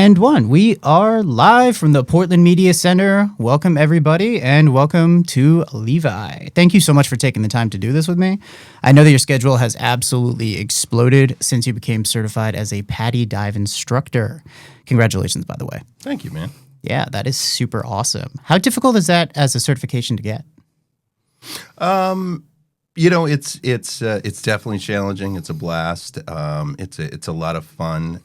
And one, we are live from the Portland Media Center. Welcome, everybody, and welcome to Levi. Thank you so much for taking the time to do this with me. I know that your schedule has absolutely exploded since you became certified as a PADI Dive Instructor. Congratulations, by the way. Thank you, man. Yeah, that is super awesome. How difficult is that as a certification to get? You know, it's definitely challenging. It's a blast. It's a lot of fun.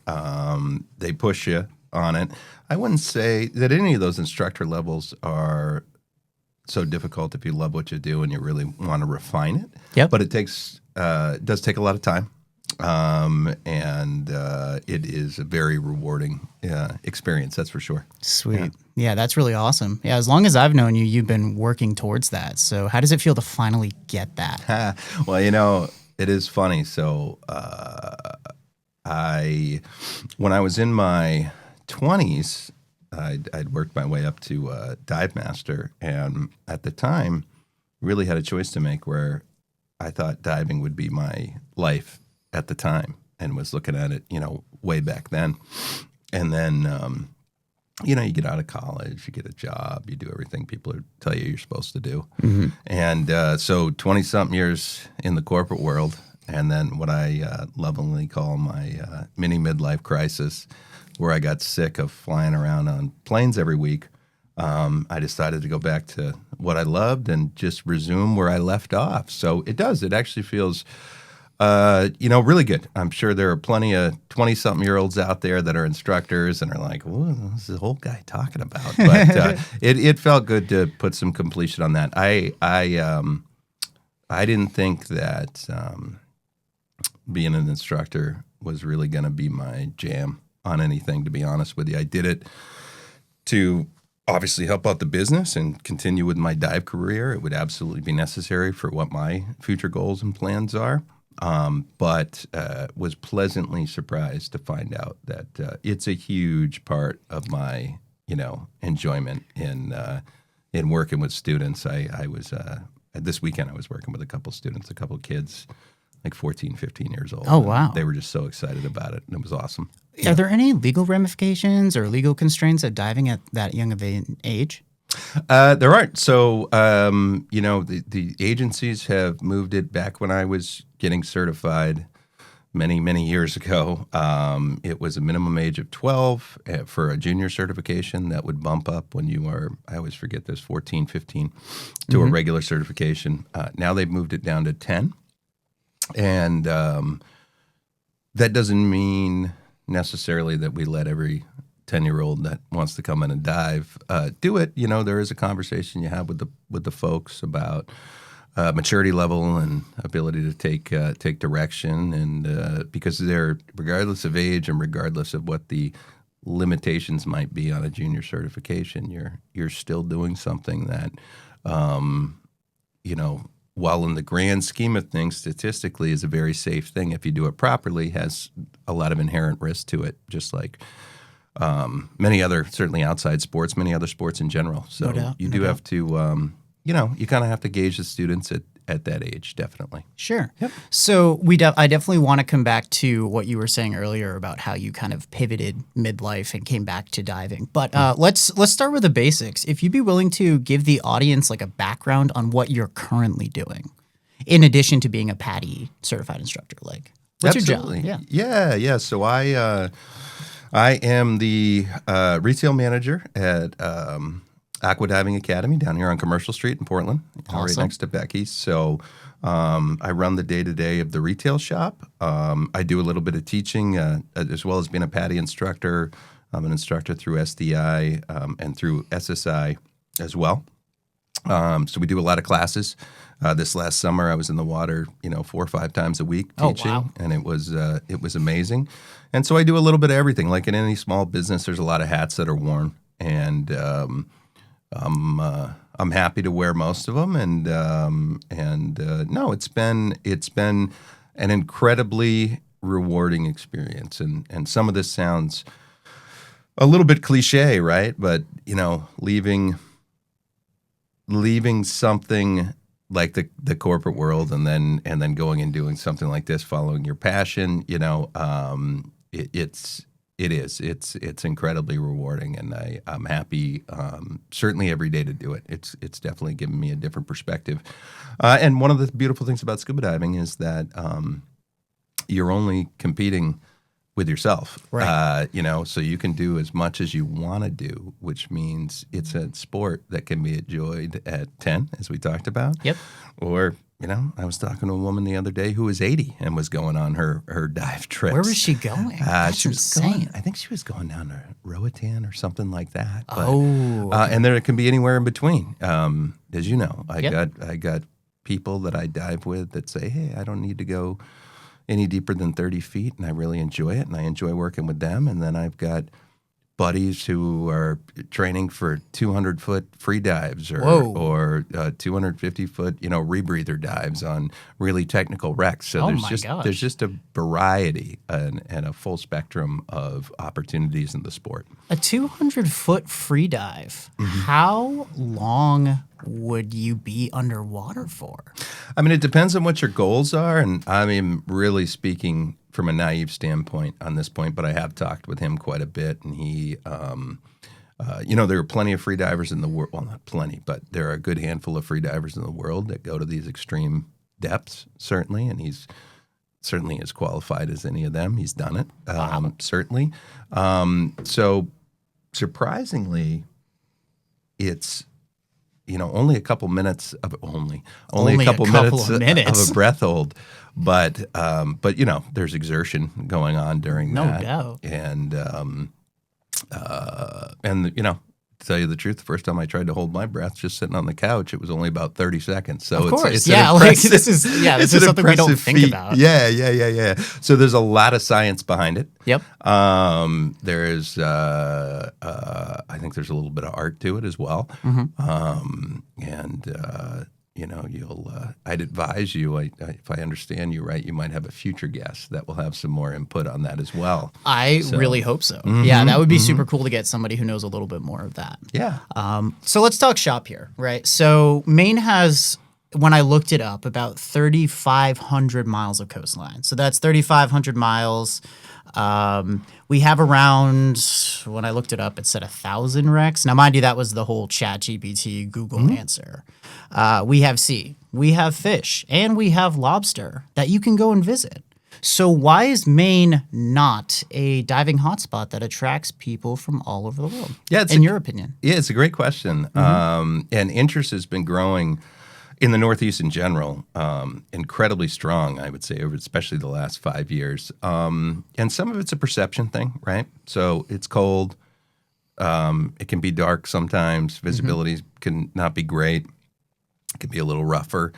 They push you on it. I wouldn't say that any of those instructor levels are so difficult if you love what you do and you really want to refine it. Yep. But it does take a lot of time. And it is a very rewarding experience, that's for sure. Sweet. Yeah, that's really awesome. Yeah, as long as I've known you, you've been working towards that. So how does it feel to finally get that? Well, you know, it is funny. So when I was in my 20s, I'd worked my way up to dive master. And at the time, really had a choice to make where I thought diving would be my life at the time, and was looking at it, you know, way back then. And then, you know, you get out of college, you get a job, you do everything people tell you you're supposed to do. Mm-hmm. And so 20-something years in the corporate world, and then what I lovingly call my mini midlife crisis, where I got sick of flying around on planes every week. I decided to go back to what I loved and just resume where I left off. So it actually feels you know, really good. I'm sure there are plenty of 20-something-year-olds out there that are instructors and are like, what's the old guy talking about? But it felt good to put some completion on that. I didn't think that being an instructor was really going to be my jam on anything, to be honest with you. I did it to obviously help out the business and continue with my dive career. It would absolutely be necessary for what my future goals and plans are. But was pleasantly surprised to find out that it's a huge part of my, you know, enjoyment in working with students. I was this weekend I was working with a couple students, a couple kids, like 14, 15 years old. Oh, wow. They were just so excited about it, and it was awesome. Are there any legal ramifications or legal constraints of diving at that young of an age? There aren't. So, you know, the agencies have moved it back when I was getting certified many, many years ago. It was a minimum age of 12 for a junior certification that would bump up when you are, I always forget this, 14, 15 to a regular certification. Now they've moved it down to 10. And that doesn't mean necessarily that we let every 10-year-old that wants to come in and dive do it. You know, there is a conversation you have with the folks about maturity level and ability to take direction, and because they're, regardless of age and regardless of what the limitations might be on a junior certification, you're still doing something that you know, while in the grand scheme of things, statistically is a very safe thing if you do it properly, has a lot of inherent risk to it, just like many other, certainly outside sports, many other sports in general. So you do have to, you know, you kind of have to gauge the students at that age, definitely. Sure. Yep. So I definitely want to come back to what you were saying earlier about how you kind of pivoted midlife and came back to diving. But let's start with the basics. If you'd be willing to give the audience like a background on what you're currently doing, in addition to being a PADI certified instructor, like what's Absolutely. your job? Yeah. So I am the retail manager at Aqua Diving Academy down here on Commercial Street in Portland, right next to Becky's. So I run the day-to-day of the retail shop. I do a little bit of teaching as well as being a PADI instructor. I'm an instructor through SDI and through SSI as well. So we do a lot of classes. This last summer, I was in the water, you know, 4 or 5 times a week teaching, and it was amazing. And so I do a little bit of everything. Like in any small business, there's a lot of hats that are worn, and I'm happy to wear most of them. And no, it's been an incredibly rewarding experience. And some of this sounds a little bit cliche, right? But you know, leaving something like the corporate world and then going and doing something like this, following your passion, you know, it's It is. It's incredibly rewarding, and I'm happy certainly every day to do it. It's definitely given me a different perspective. And one of the beautiful things about scuba diving is that you're only competing with yourself, Right. so you can do as much as you want to do, which means it's a sport that can be enjoyed at 10, as we talked about. Yep. Or, I was talking to a woman the other day who was 80 and was going on her dive trips. Where was she going? That's She was insane. I think she was going down to Roatan or something like that. But, Okay. and then it can be anywhere in between. As you know, I Yep. got people that I dive with that say, hey, I don't need to go any deeper than 30 feet, and I really enjoy it, and I enjoy working with them. And then I've got buddies who are training for 200-foot free dives or 250-foot, rebreather dives on really technical wrecks. So Oh my gosh. there's just a variety and a full spectrum of opportunities in the sport. A 200-foot free dive. How long would you be underwater for? I mean, it depends on what your goals are, and I mean, really speaking from a naive standpoint on this point, but I have talked with him quite a bit, and he, there are plenty of free divers in the world. Well, not plenty, but there are a good handful of free divers in the world that go to these extreme depths, certainly, and he's certainly as qualified as any of them. He's done it, certainly. So surprisingly, it's only a couple minutes of only a couple of minutes minutes. of a breath hold, but there's exertion going on during No that. doubt. And to tell you the truth, the first time I tried to hold my breath just sitting on the couch, it was only about 30 seconds. So Of course, it's yeah. an Like impressive- this is it's an something we don't impressive think feat. about. Yeah. So there's a lot of science behind it. Yep. There's, I think there's a little bit of art to it as well. I'd advise you, if I understand you right, you might have a future guest that will have some more input on that as well. I really hope so. Yeah, that would be super cool to get somebody who knows a little bit more of that. Yeah. So let's talk shop here, right? So Maine has, when I looked it up, about 3,500 miles of coastline. So that's 3,500 miles. We have around, when I looked it up, it said 1,000 wrecks. Now, mind you, that was the whole ChatGPT Google answer. We have sea, we have fish, and we have lobster that you can go and visit. So why is Maine not a diving hotspot that attracts people from all over the world? Yeah, in your opinion? Yeah, it's a great question. And interest has been growing in the Northeast in general, incredibly strong, I would say, over especially the last 5 years. And some of it's a perception thing, right? So it's cold. It can be dark sometimes. Visibility can not be great. It can be a little rougher.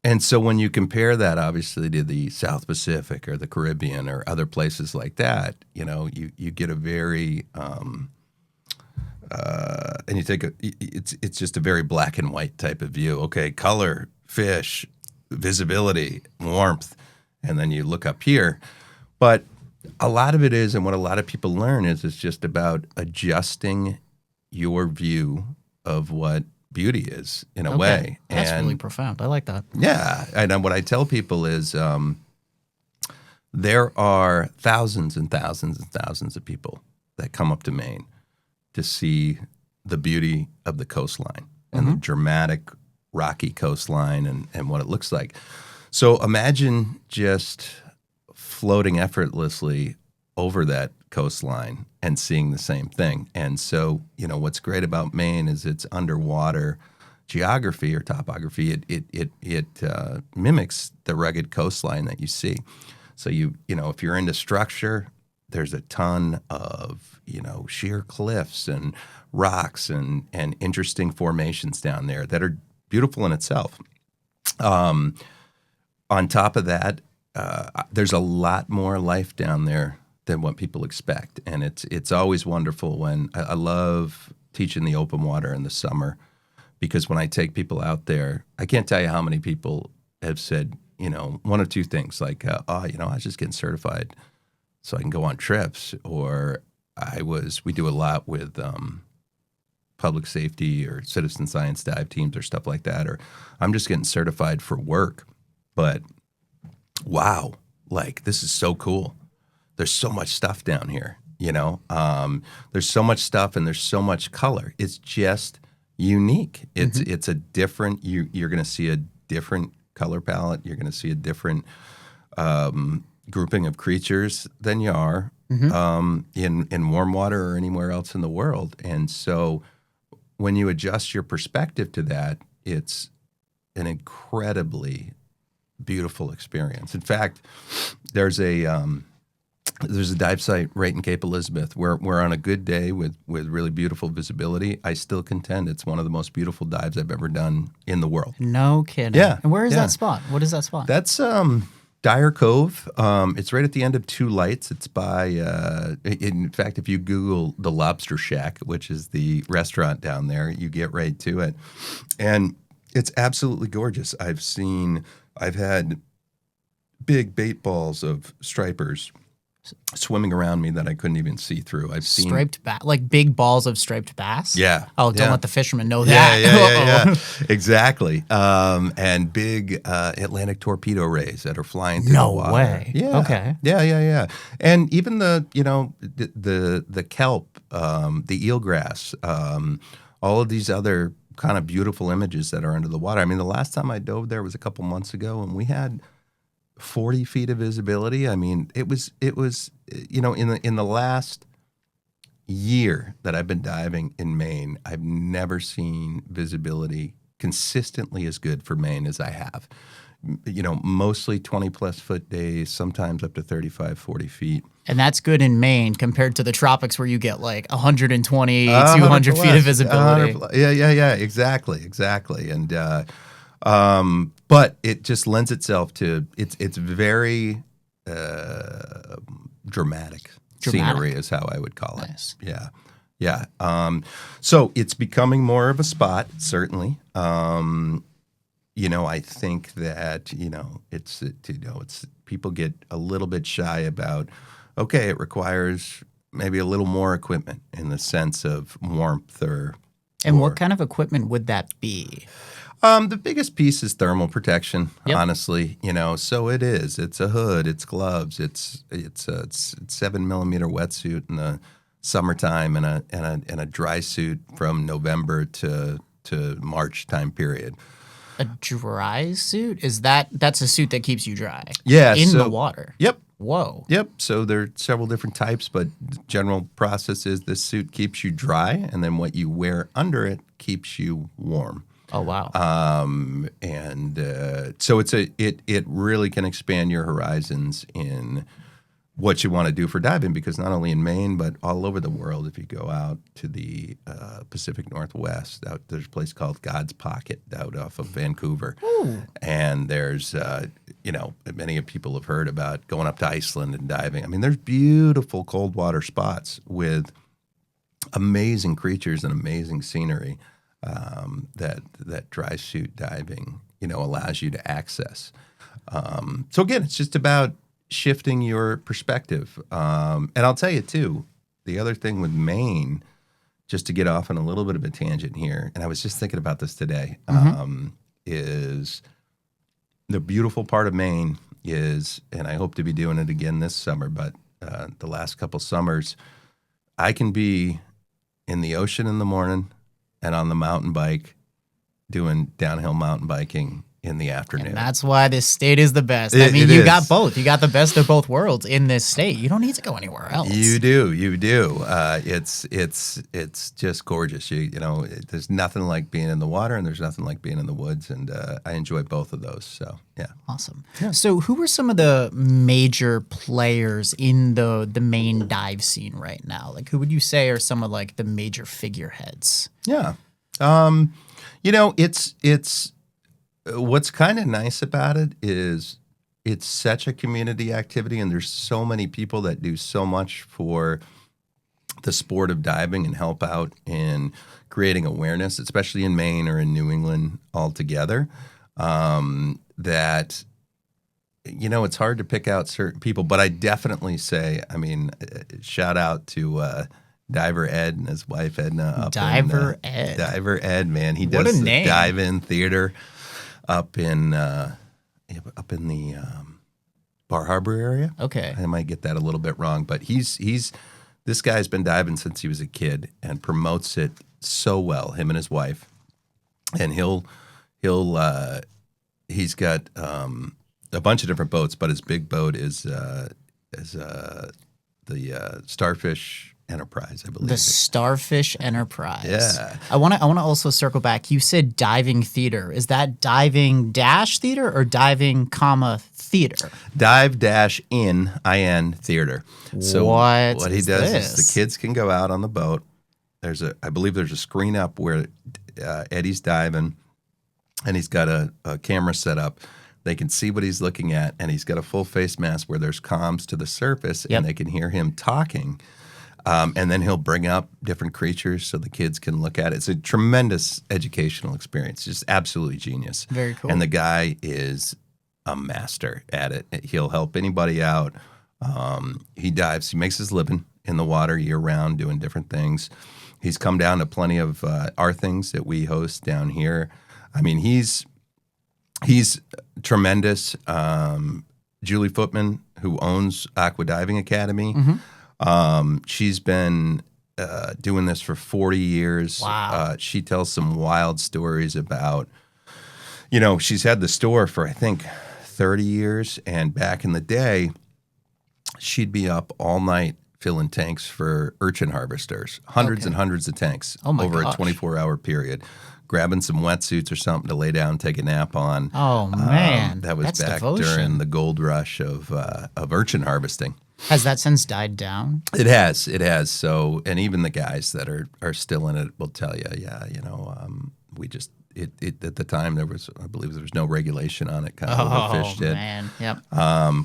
And so when you compare that, obviously, to the South Pacific or the Caribbean or other places like that, you get a very and you take it's just a very black and white type of view. Okay, color, fish, visibility, warmth, and then you look up here. But a lot of it is, and what a lot of people learn is, it's just about adjusting your view of what beauty is in a way. That's and really profound. I like that. yeah, and what I tell people is there are thousands and thousands and thousands of people that come up to Maine to see the beauty of the coastline and the dramatic rocky coastline and what it looks like. So imagine just floating effortlessly over that coastline and seeing the same thing. And so, what's great about Maine is its underwater geography or topography. It mimics the rugged coastline that you see. So if you're into structure, there's a ton of sheer cliffs and rocks and interesting formations down there that are beautiful in itself. On top of that, there's a lot more life down there than what people expect, and it's always wonderful when I love teaching the open water in the summer, because when I take people out there, I can't tell you how many people have said one of two things, like I was just getting certified so I can go on trips, or we do a lot with public safety or citizen science dive teams or stuff like that, or I'm just getting certified for work. But wow, like, this is so cool. there's so much stuff down here, you know. There's so much stuff and there's so much color. It's just unique. It's a different, you're going to see a different color palette. You're going to see a different grouping of creatures than you are in warm water or anywhere else in the world. And so when you adjust your perspective to that, it's an incredibly beautiful experience. In fact, there's a dive site right in Cape Elizabeth where on a good day with really beautiful visibility, I still contend it's one of the most beautiful dives I've ever done in the world. No kidding. Yeah. And where is that spot? What is that spot? That's Dyer Cove. It's right at the end of Two Lights. It's by, in fact, if you Google the Lobster Shack, which is the restaurant down there, you get right to it. And it's absolutely gorgeous. I've had big bait balls of stripers swimming around me that I couldn't even see through. I've seen striped bass, like big balls of striped bass. Yeah. Oh, don't yeah. let the fishermen know that. Yeah. Exactly. And big Atlantic torpedo rays that are flying through the water. No way. Yeah. Okay. Yeah. And even the kelp, the eelgrass, all of these other kind of beautiful images that are under the water. I mean, the last time I dove there was a couple months ago, and we had 40 feet of visibility. I mean, it was in the last year that I've been diving in Maine, I've never seen visibility consistently as good for Maine as I have. You know, mostly 20-plus foot days, sometimes up to 35, 40 feet. And that's good in Maine compared to the tropics where you get like 120, 200 feet of visibility. Yeah, exactly. And but it just lends itself to it's very dramatic scenery is how I would call it. Nice. Yeah. So it's becoming more of a spot, certainly. I think that it's people get a little bit shy about. Okay, it requires maybe a little more equipment in the sense of warmth And what kind of equipment would that be? The biggest piece is thermal protection, Yep. honestly, so it is. It's a hood, it's gloves, it's 7mm wetsuit in the summertime and a dry suit from November to March time period. A dry suit? That's a suit that keeps you dry? Yeah. In the water? Yep. Whoa. Yep. So there are several different types, but the general process is this suit keeps you dry, and then what you wear under it keeps you warm. Oh, wow. So it really can expand your horizons in what you want to do for diving, because not only in Maine but all over the world. If you go out to the Pacific Northwest, there's a place called God's Pocket out off of Vancouver. Ooh. And there's many people have heard about going up to Iceland and diving. I mean, there's beautiful cold water spots with amazing creatures and amazing scenery that dry suit diving allows you to access. So again, it's just about shifting your perspective. And I'll tell you too, the other thing with Maine, just to get off on a little bit of a tangent here, and I was just thinking about this today, is the beautiful part of Maine is, and I hope to be doing it again this summer, but the last couple summers, I can be in the ocean in the morning and on the mountain bike doing downhill mountain biking in the afternoon. And that's why this state is the best. You got both. You got the best of both worlds in this state. You don't need to go anywhere else. You do. It's just gorgeous. There's nothing like being in the water, and there's nothing like being in the woods, and I enjoy both of those. So yeah. Awesome. Yeah. So who are some of the major players in the Maine dive scene right now? Like, who would you say are some of like the major figureheads? Yeah. It's what's kind of nice about it is it's such a community activity, and there's so many people that do so much for the sport of diving and help out in creating awareness, especially in Maine or in New England altogether, that, it's hard to pick out certain people. But I definitely say, shout out to Diver Ed and his wife Edna. Diver Ed, man. He What does a the name. dive-in theater up in the Bar Harbor area. Okay. I might get that a little bit wrong, but this guy's been diving since he was a kid and promotes it so well. Him and his wife, and he's got a bunch of different boats, but his big boat is the Starfish Enterprise, I believe. The Starfish Enterprise. Yeah. I want to also circle back. You said diving theater. Is that diving dash theater or diving comma theater? Dive dash in theater. So what he does is the kids can go out on the boat. I believe there's a screen up where Eddie's diving, and he's got a camera set up. They can see what he's looking at, and he's got a full face mask where there's comms to the surface, and they can hear him talking. And then he'll bring up different creatures so the kids can look at it. It's a tremendous educational experience, just absolutely genius. Very cool. And the guy is a master at it. He'll help anybody out. He dives. He makes his living in the water year-round doing different things. He's come down to plenty of our things that we host down here. I mean, he's tremendous. Julie Footman, who owns Aqua Diving Academy, she's been doing this for 40 years. Wow. She tells some wild stories about, she's had the store for, I think, 30 years. And back in the day, she'd be up all night filling tanks for urchin harvesters, hundreds and hundreds of tanks over a 24-hour period, grabbing some wetsuits or something to lay down, take a nap on. Oh, man. That was That's back devotion. during the gold rush of urchin harvesting. Has that since died down? It has. So, and even the guys that are still in it will tell you, we just at the time I believe there was no regulation on it. Kind of overfished it. Man. Yep.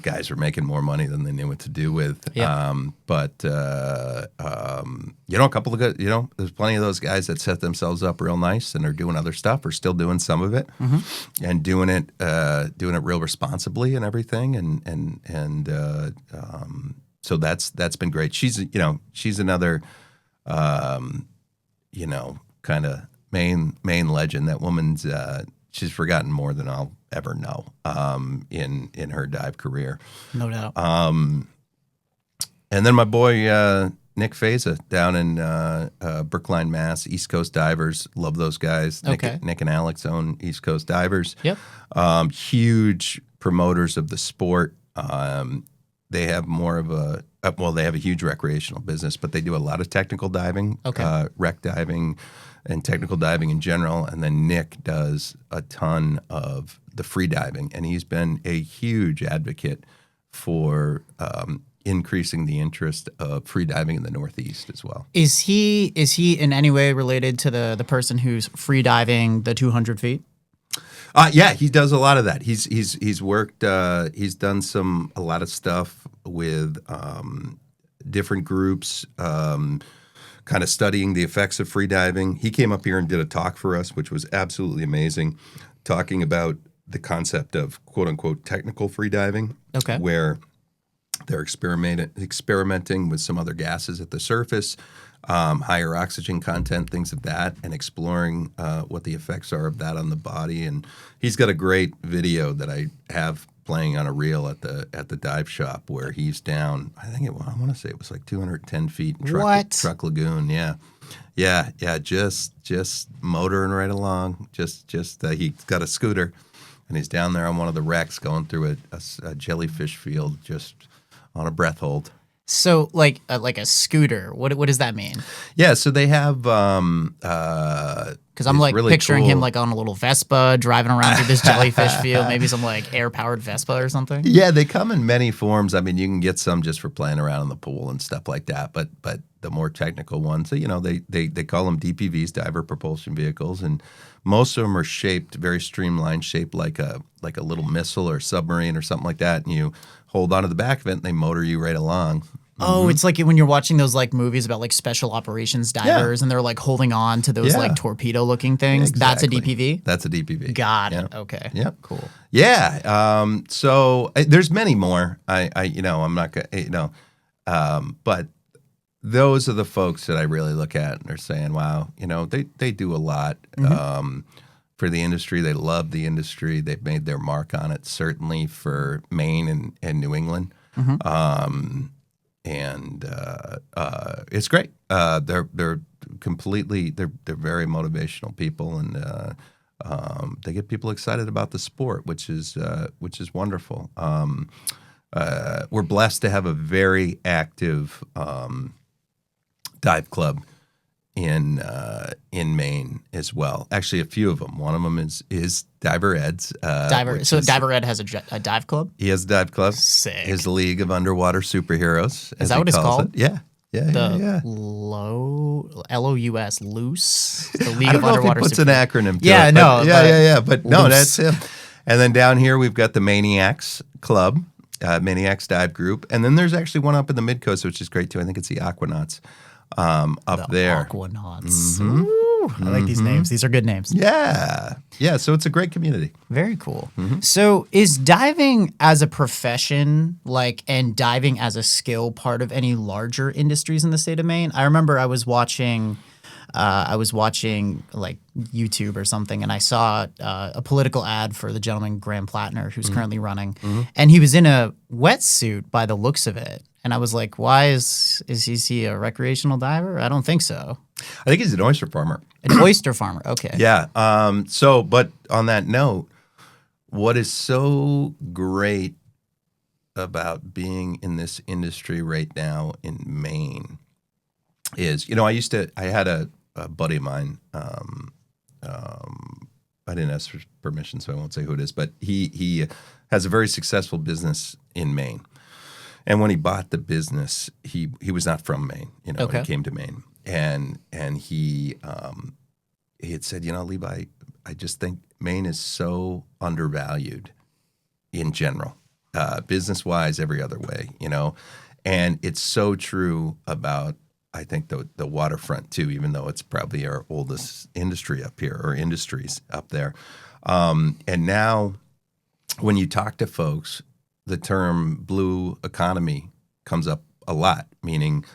Guys were making more money than they knew what to do with. Yep. A couple of good, there's plenty of those guys that set themselves up real nice and are doing other stuff or still doing some of it and doing it real responsibly and everything. So that's been great. She's another, kind of main legend. That woman's, she's forgotten more than I'll ever know in her dive career. No doubt. And then my boy Nick Feza down in Brookline, Mass. East Coast Divers, love those guys. Okay. Nick and Alex own East Coast Divers. Yep. Huge promoters of the sport. They have more of they have a huge recreational business, but they do a lot of technical diving, wreck diving, and technical diving in general. And then Nick does a ton of the free diving, and he's been a huge advocate for increasing the interest of free diving in the Northeast as well. Is he in any way related to the person who's free diving the 200 feet? Yeah, he does a lot of that. He's worked. He's done a lot of stuff with different groups, kind of studying the effects of free diving. He came up here and did a talk for us, which was absolutely amazing, talking about the concept of quote unquote technical free diving, where they're experimenting with some other gases at the surface, higher oxygen content, things of that, and exploring what the effects are of that on the body. And he's got a great video that I have playing on a reel at the dive shop where he's down. I want to say it was like 210 feet in Truck Lagoon. Yeah. Just motoring right along. Just he's got a scooter, and he's down there on one of the wrecks going through a jellyfish field just on a breath hold. So like a scooter, what does that mean? Yeah, so they have because I'm like really picturing cool. him like on a little Vespa driving around through this jellyfish field, maybe some like air powered Vespa or something. Yeah, they come in many forms. I mean, you can get some just for playing around in the pool and stuff like that, but the more technical ones, they call them DPVs, diver propulsion vehicles, and most of them are shaped very streamlined, shaped like a little missile or submarine or something like that, and you hold onto the back of it and they motor you right along. Oh, it's like when you're watching those like movies about like special operations divers and they're like holding on to those like torpedo looking things. Exactly. That's a DPV? That's a DPV. Got it. Okay. Yep. Cool. Yeah. So there's many more. I'm not gonna, but those are the folks that I really look at and are saying, wow, they do a lot. for the industry. They love the industry. They've made their mark on it, certainly for Maine and New England. It's great. They're completely they're very motivational people, and they get people excited about the sport, which is wonderful. We're blessed to have a very active dive club in Maine as well. Actually, a few of them. One of them is Diver Ed's. Diver Ed has a dive club? He has a dive club. Sick. His League of Underwater Superheroes. Is that what it's called? It. Yeah. The LOUS, loose. The League I don't of know Underwater if he puts an acronym to Yeah, it. no, Yeah. but But no, loose. that's him. And then down here, we've got the Maniacs Club, Maniacs Dive Group. And then there's actually one up in the Mid-Coast, which is great, too. I think it's the Aquanauts up there. Aquanauts. Ooh, I like these names. These are good names. Yeah. So it's a great community. Very cool. So is diving as a profession, and diving as a skill part of any larger industries in the state of Maine? I remember I was watching like YouTube or something, and I saw a political ad for the gentleman Graham Plattner, who's currently running, and he was in a wetsuit by the looks of it. And I was like, why is he a recreational diver? I don't think so. I think he's an oyster farmer. An oyster farmer. Okay. Yeah. But on that note, what is so great about being in this industry right now in Maine is, I had a buddy of mine. I didn't ask for permission, so I won't say who it is, but he has a very successful business in Maine. And when he bought the business, he was not from Maine. Okay. He came to Maine, and he had said, Levi, I just think Maine is so undervalued in general, business-wise, every other way, and it's so true about, I think, the waterfront too, even though it's probably our oldest industry up here, or industries up there. And now when you talk to folks, the term blue economy comes up a lot, meaning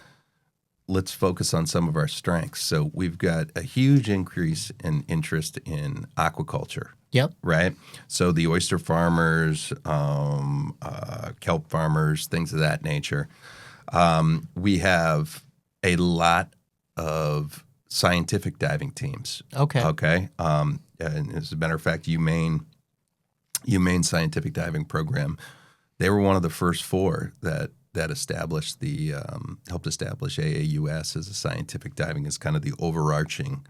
let's focus on some of our strengths. So we've got a huge increase in interest in aquaculture. Yep. Right? So the oyster farmers, kelp farmers, things of that nature. We have a lot of scientific diving teams. Okay. And as a matter of fact, UMaine Scientific Diving Program, they were one of the first four that established helped establish AAUS as a scientific diving, as kind of the overarching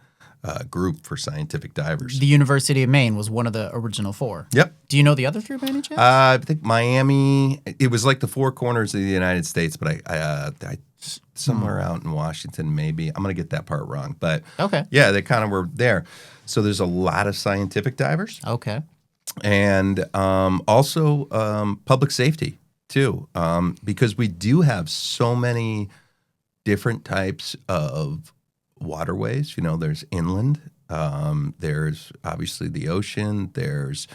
group for scientific divers. The University of Maine was one of the original four. Yep. Do you know the other three by any chance? I think Miami. It was like the four corners of the United States, but I somewhere out in Washington, maybe. I'm going to get that part wrong, but okay. Yeah, they kind of were there. So there's a lot of scientific divers. Okay. And also public safety too, because we do have so many different types of waterways. There's inland, there's obviously the ocean, there's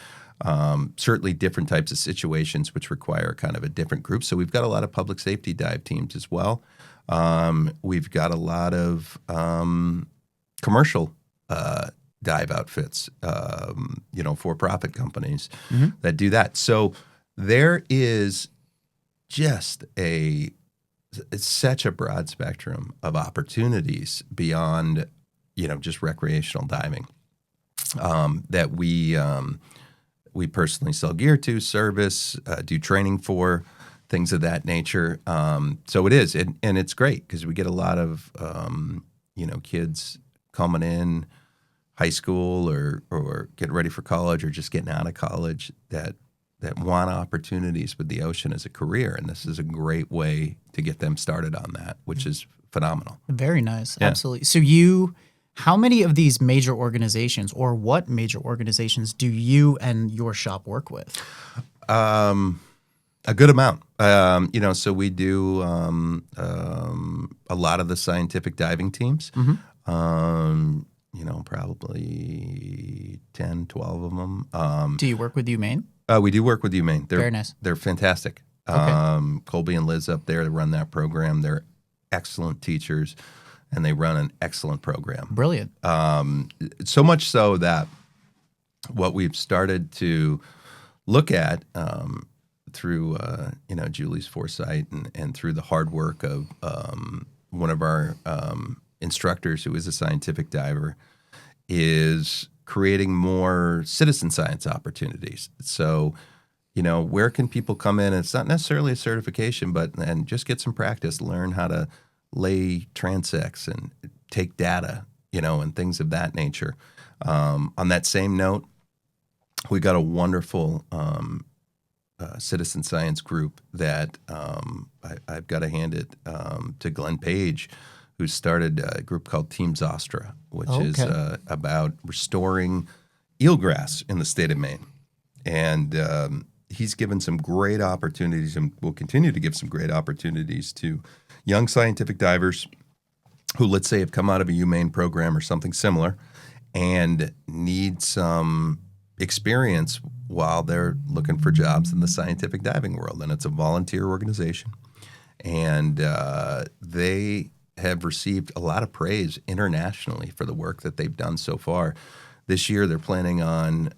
certainly different types of situations which require kind of a different group. So we've got a lot of public safety dive teams as well. We've got a lot of commercial dive outfits, for-profit companies that do that. So there is just it's such a broad spectrum of opportunities beyond, just recreational diving that we personally sell gear to, service, do training for, things of that nature. So it is, and it's great because we get a lot of, kids coming in, high school or getting ready for college or just getting out of college that want opportunities with the ocean as a career. And this is a great way to get them started on that, which is phenomenal. Very nice. Yeah. Absolutely. So how many of these major organizations, or what major organizations do you and your shop work with? A good amount. So we do a lot of the scientific diving teams. Probably 10, 12 of them. Do you work with UMaine? We do work with UMaine. Very nice. They're fantastic. Okay. Colby and Liz up there to run that program. They're excellent teachers, and they run an excellent program. Brilliant. So much so that what we've started to look at through Julie's foresight and through the hard work of one of our instructors who is a scientific diver is creating more citizen science opportunities. So, where can people come in? And it's not necessarily a certification, and just get some practice, learn how to lay transects and take data, and things of that nature. On that same note, we got a wonderful citizen science group that I've got to hand it to Glenn Page, who started a group called Team Zostera, which is about restoring eelgrass in the state of Maine. And he's given some great opportunities and will continue to give some great opportunities to young scientific divers who, let's say, have come out of a UMaine program or something similar and need some experience while they're looking for jobs in the scientific diving world. And it's a volunteer organization. And they have received a lot of praise internationally for the work that they've done so far. This year, they're planning on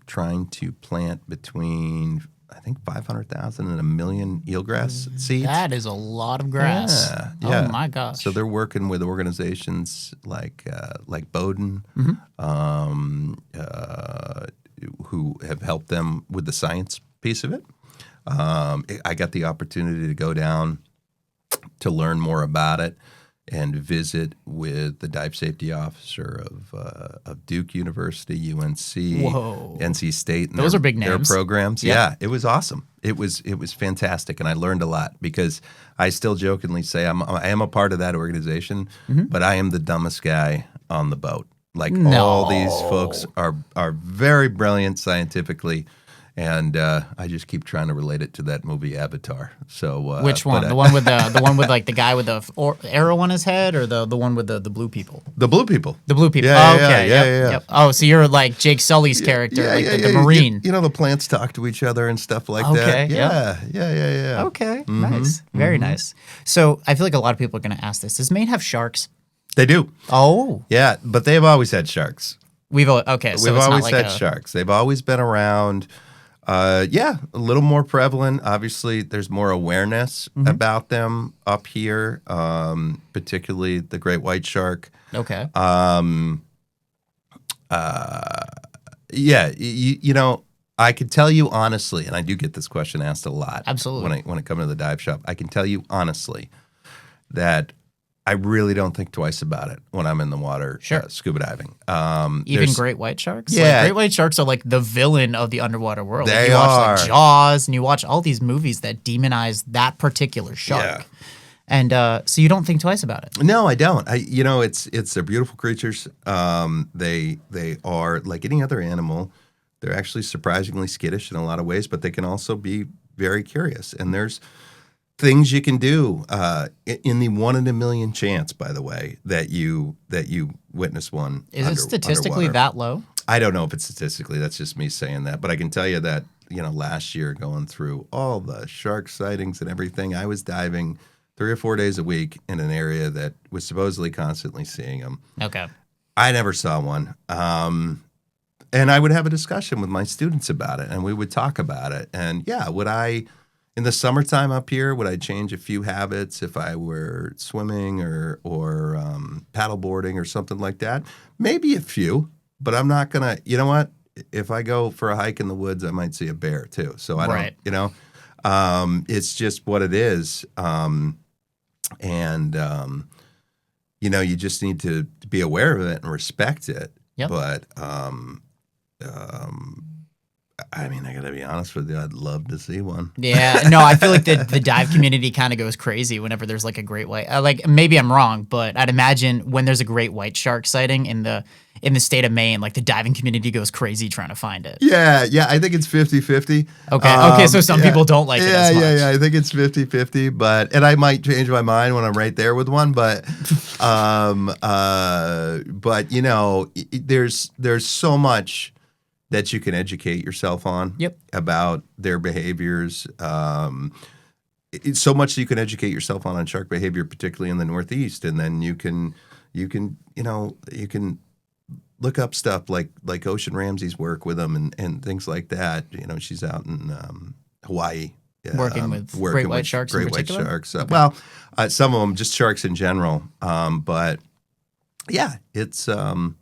trying to plant between, I think, 500,000 and 1 million eelgrass seeds. That is a lot of grass. Yeah. Oh, my gosh. So they're working with organizations like Bowdoin, who have helped them with the science piece of it. I got the opportunity to go down to learn more about it and visit with the dive safety officer of Duke University, UNC, NC State. And those are big names. Their programs. Yep. Yeah, it was awesome. It was fantastic, and I learned a lot because I still jokingly say I am a part of that organization, but I am the dumbest guy on the boat. All these folks are very brilliant scientifically. And I just keep trying to relate it to that movie Avatar. So which one? The one with the guy with the arrow on his head, or the one with the blue people? The blue people. The blue people. Yeah, oh, okay. Yep. Oh, so you're like Jake Sully's character, the Marine. The plants talk to each other and stuff like that. Yeah. Okay. Nice. Very nice. So I feel like a lot of people are going to ask this. Does Maine have sharks? They do. Oh. Yeah, but they've always had sharks. We've always had sharks. They've always been around. A little more prevalent. Obviously, there's more awareness about them up here, particularly the great white shark. Okay. I could tell you honestly, and I do get this question asked a lot. Absolutely. When it comes to the dive shop, I can tell you honestly that I really don't think twice about it when I'm in the water scuba diving. Even great white sharks? Yeah. Great white sharks are like the villain of the underwater world. They are. You are. watch Jaws, and you watch all these movies that demonize that particular shark. Yeah. And so you don't think twice about it? No, I don't. They're beautiful creatures. They are like any other animal. They're actually surprisingly skittish in a lot of ways, but they can also be very curious. And there's things you can do in the 1 in a million chance, by the way, that you witness one. Is it statistically underwater. that low? I don't know if it's statistically. That's just me saying that. But I can tell you that, last year going through all the shark sightings and everything, I was diving 3 or 4 days a week in an area that was supposedly constantly seeing them. Okay. I never saw one. And I would have a discussion with my students about it, and we would talk about it. And would I... In the summertime up here, would I change a few habits if I were swimming or paddleboarding or something like that? Maybe a few, but I'm not going to, you know what? If I go for a hike in the woods, I might see a bear too. So I don't, it's just what it is. You just need to be aware of it and respect it. Yep. But, I got to be honest with you. I'd love to see one. Yeah. No, I feel like the dive community kind of goes crazy whenever there's like a great white. Maybe I'm wrong, but I'd imagine when there's a great white shark sighting in the state of Maine, like the diving community goes crazy trying to find it. Yeah. I think it's 50-50. Okay. So some people don't like it as much. Yeah. I think it's 50-50, and I might change my mind when I'm right there with one, but there's so much that you can educate yourself on about their behaviors. It's so much that you can educate yourself on shark behavior, particularly in the Northeast, and then you can look up stuff like Ocean Ramsey's work with them and things like that. You know, she's out in Hawaii. Working with great white sharks in particular? Great white sharks. Well, some of them, just sharks in general. But yeah, it's, you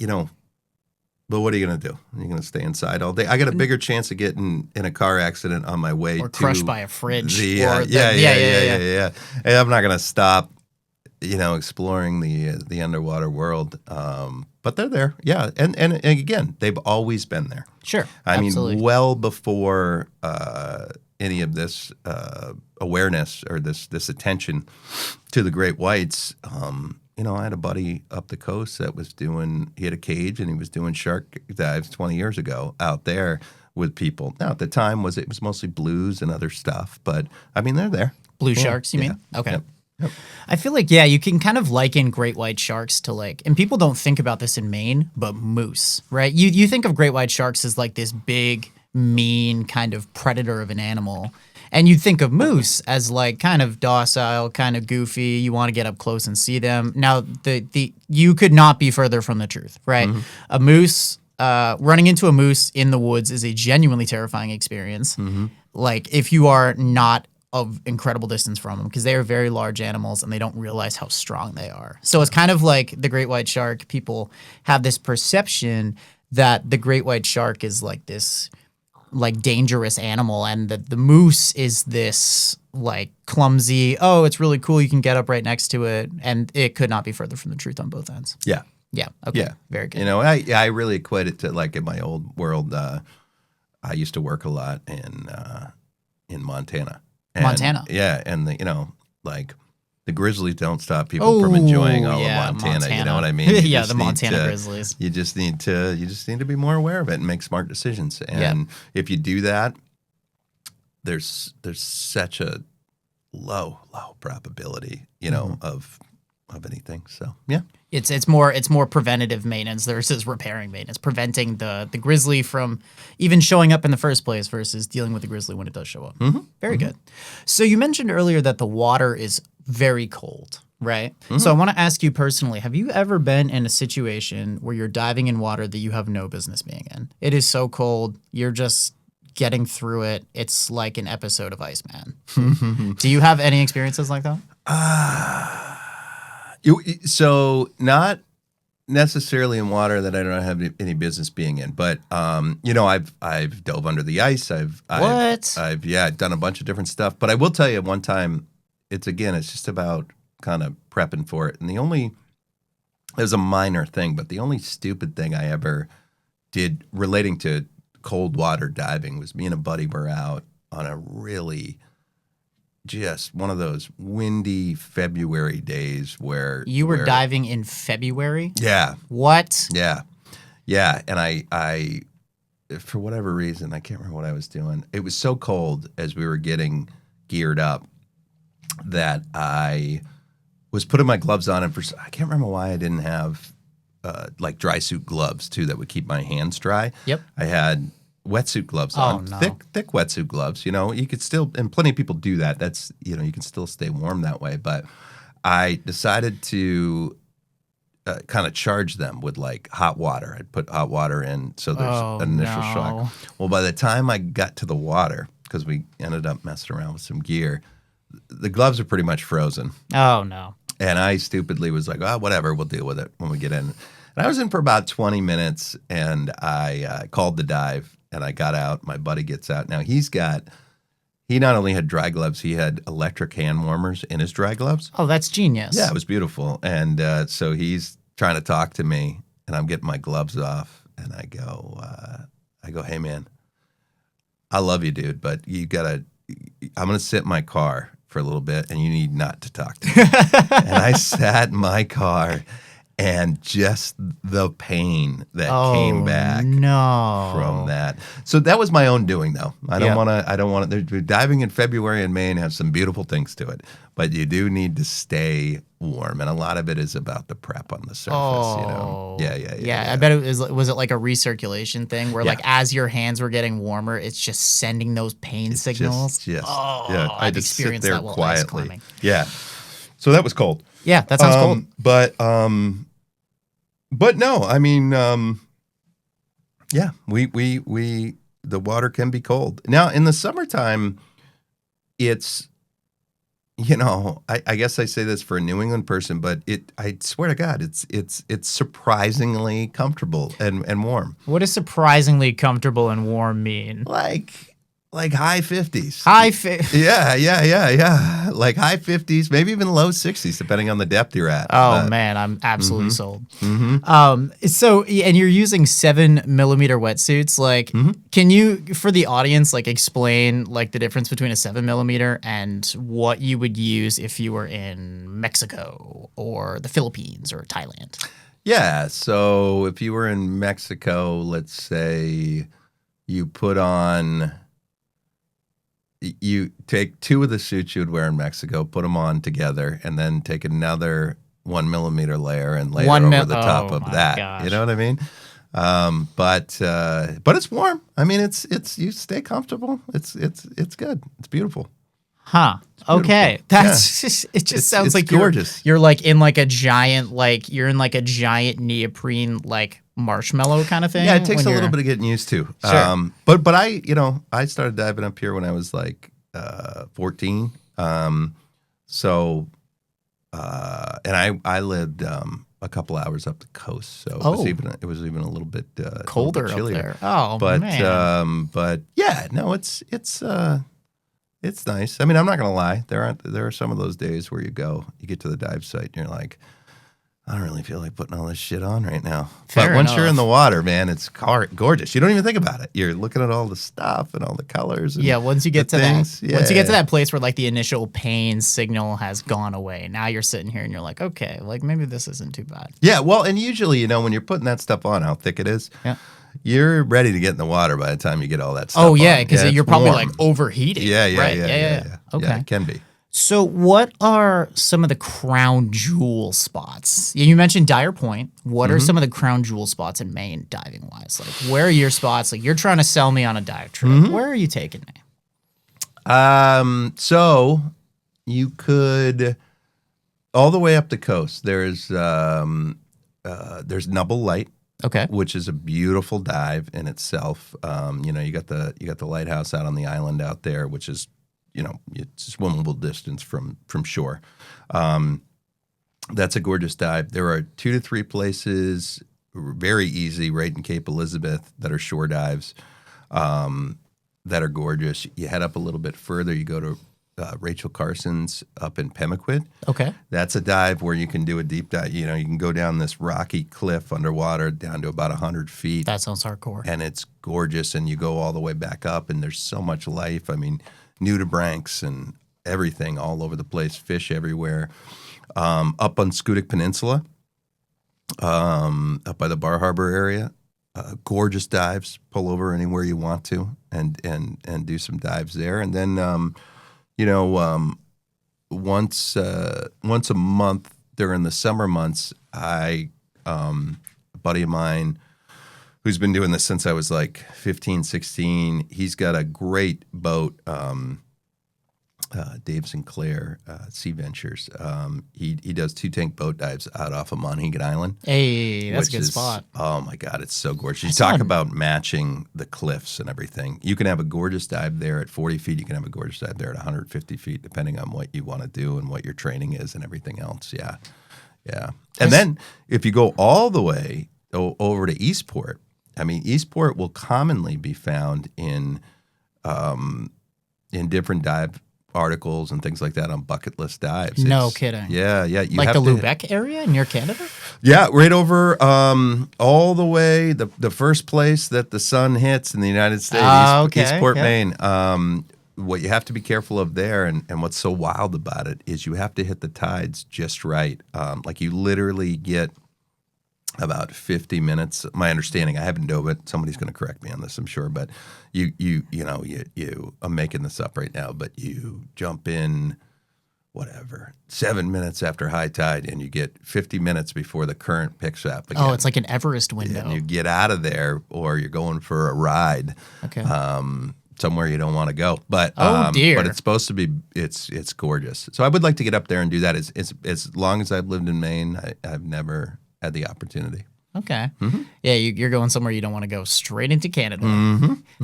know, but what are you going to do? You're going to stay inside all day. I got a bigger chance of getting in a car accident on my way or crushed by a fridge. Yeah. And I'm not going to stop, you know, exploring the underwater world. But they're there. Yeah. And again, they've always been there. Sure. I absolutely. mean, well before any of this awareness or this attention to the great whites, you know, I had a buddy up the coast that was he had a cage and he was doing shark dives 20 years ago out there with people. Now, at the time, it was mostly blues and other stuff, but I mean, they're there. Blue sharks, you mean? Okay. Yep. I feel like, you can kind of liken great white sharks to and people don't think about this in Maine, but moose, right? You think of great white sharks as like this big, mean kind of predator of an animal. And you'd think of moose as like kind of docile, kind of goofy. You want to get up close and see them. Now, you could not be further from the truth, right? Mm-hmm. A moose, running into a moose in the woods is a genuinely terrifying experience. Mm-hmm. Like if you are not of incredible distance from them, because they are very large animals and they don't realize how strong they are. So it's kind of like the great white shark. People have this perception that the great white shark is like this like dangerous animal, and the moose is this like clumsy, it's really cool, you can get up right next to it, and it could not be further from the truth on both ends. Yeah. Okay. Yeah. Very good. You know, I really equate it to like in my old world. I used to work a lot in Montana. Yeah, and you know, like the grizzlies don't stop people from enjoying all of Montana. You know what I mean? The Montana grizzlies. You just need to be more aware of it and make smart decisions. And if you do that, there's such a low probability, you know, of anything. So yeah, it's more preventative maintenance versus repairing maintenance, preventing the grizzly from even showing up in the first place versus dealing with the grizzly when it does show up. Mm-hmm. Very good. So you mentioned earlier that the water is very cold, right? Mm-hmm. So I want to ask you personally, have you ever been in a situation where you're diving in water that you have no business being in? It is so cold, you're just getting through it. It's like an episode of Iceman. Do you have any experiences like that? So not necessarily in water that I don't have any business being in, but you know, I've dove under the ice. I've done a bunch of different stuff. But I will tell you, one time, it's just about kind of prepping for it. And it was a minor thing, but the only stupid thing I ever did relating to cold water diving was me and a buddy were out on a really just one of those windy February days where you were diving in February. Yeah. What? Yeah. And I, for whatever reason, I can't remember what I was doing. It was so cold as we were getting geared up that I was putting my gloves on, and I can't remember why I didn't have like dry suit gloves too that would keep my hands dry. Yep. I had wetsuit gloves on, thick wetsuit gloves. You know, you could still, and plenty of people do that. That's, you know, you can still stay warm that way. But I decided to kind of charge them with like hot water. I'd put hot water in, so there's an initial shock. Well, by the time I got to the water, because we ended up messing around with some gear, the gloves are pretty much frozen. Oh, no. And I stupidly was like, whatever, we'll deal with it when we get in. And I was in for about 20 minutes, and I called the dive, and I got out. My buddy gets out. Now, he not only had dry gloves, he had electric hand warmers in his dry gloves. Oh, that's genius. Yeah, it was beautiful. And so he's trying to talk to me, and I'm getting my gloves off, and I go, hey, man, I love you, dude, but I'm going to sit in my car for a little bit, and you need not to talk to me. And I sat in my car, and just the pain that came back from that. So that was my own doing, though. I don't want to. Diving in February in Maine has some beautiful things to it, but you do need to stay warm, and a lot of it is about the prep on the surface. You know? Yeah. I bet it was it like a recirculation thing where like as your hands were getting warmer, it's just sending those pain signals. I just sit there that quietly. Yeah. So that was cold. Yeah, that sounds cold. But But no, I mean, yeah, we the water can be cold. Now in the summertime, it's I guess I say this for a New England person, but I swear to God, it's surprisingly comfortable and warm. What does surprisingly comfortable and warm mean? Like high 50s. Yeah. Like high 50s, maybe even low 60s, depending on the depth you're at. Oh man, I'm absolutely sold. So, and you're using 7mm wetsuits. Like, can you, for the audience, like explain like the difference between a 7mm and what you would use if you were in Mexico or the Philippines or Thailand? Yeah. So if you were in Mexico, let's say you put on. You take two of the suits you would wear in Mexico, put them on together, and then take another 1mm layer and layer over the top of that. Gosh. You know what I mean? But it's warm. I mean, it's you stay comfortable. It's good. It's beautiful. Huh. Okay. That's it just sounds it's like gorgeous. You're like in like a giant neoprene like marshmallow kind of thing. Yeah, it takes a little bit of getting used to. Sure. But I started diving up here when I was like 14. So and I lived a couple hours up the coast, so it was even a little bit colder up there. Oh, but man. but yeah, no, it's nice. I mean, I'm not gonna lie. There are some of those days where you get to the dive site and you're like, I don't really feel like putting all this shit on right now. Fair but once enough. you're in the water, man, it's gorgeous. You don't even think about it. You're looking at all the stuff and all the colors. And once you get to things. once you get to that place where like the initial pain signal has gone away, now you're sitting here and you're like, okay, like maybe this isn't too bad. Yeah, well, and usually, when you're putting that stuff on, how thick it is, you're ready to get in the water by the time you get all that stuff. Oh yeah, on. because you're probably warm. like overheating. Yeah. Okay. Yeah, it can be. So, what are some of the crown jewel spots? You mentioned Dyer Point. What are some of the crown jewel spots in Maine, diving wise? Like, where are your spots? Like, you're trying to sell me on a dive trip. Where are you taking me? So you could all the way up the coast. There's Nubble Light. Okay. Which is a beautiful dive in itself. You got the lighthouse out on the island out there, which is it's swimmable distance from shore. That's a gorgeous dive. There are 2 to 3 places, very easy, right in Cape Elizabeth, that are shore dives that are gorgeous. You head up a little bit further, you go to Rachel Carson's up in Pemaquid. Okay. That's a dive where you can do a deep dive. You can go down this rocky cliff underwater down to about 100 feet. That sounds hardcore. And it's gorgeous, and you go all the way back up, and there's so much life. I mean, nudibranchs and everything all over the place, fish everywhere. Up on Schoodic Peninsula, up by the Bar Harbor area, gorgeous dives. Pull over anywhere you want to and do some dives there. And then, once a month during the summer months, a buddy of mine who's been doing this since I was like 15, 16. He's got a great boat, Dave Sinclair, Sea Ventures. He does 2-tank boat dives out off of Monhegan Island. Hey, that's a good spot. Oh my God, it's so gorgeous. You talk about matching the cliffs and everything. You can have a gorgeous dive there at 40 feet. You can have a gorgeous dive there at 150 feet, depending on what you want to do and what your training is and everything else. Yeah. And then if you go all the way over to Eastport, I mean, Eastport will commonly be found in different dive articles and things like that on bucket list dives. No kidding. Yeah. Like the Lubeck area near Canada? Yeah, right over all the way, the first place that the sun hits in the United States, Eastport, Maine. What you have to be careful of there and what's so wild about it is you have to hit the tides just right. Like you literally get about 50 minutes. My understanding, I haven't dove it. Somebody's going to correct me on this, I'm sure. But I'm making this up right now. But you jump in, 7 minutes after high tide, and you get 50 minutes before the current picks up again. Oh, it's like an Everest window. And you get out of there, or you're going for a ride. Okay. Somewhere you don't want to go, but dear. But it's supposed to be. It's gorgeous. So I would like to get up there and do that. As long as I've lived in Maine, I've never had the opportunity. Okay. Yeah, you're going somewhere you don't want to go, straight into Canada.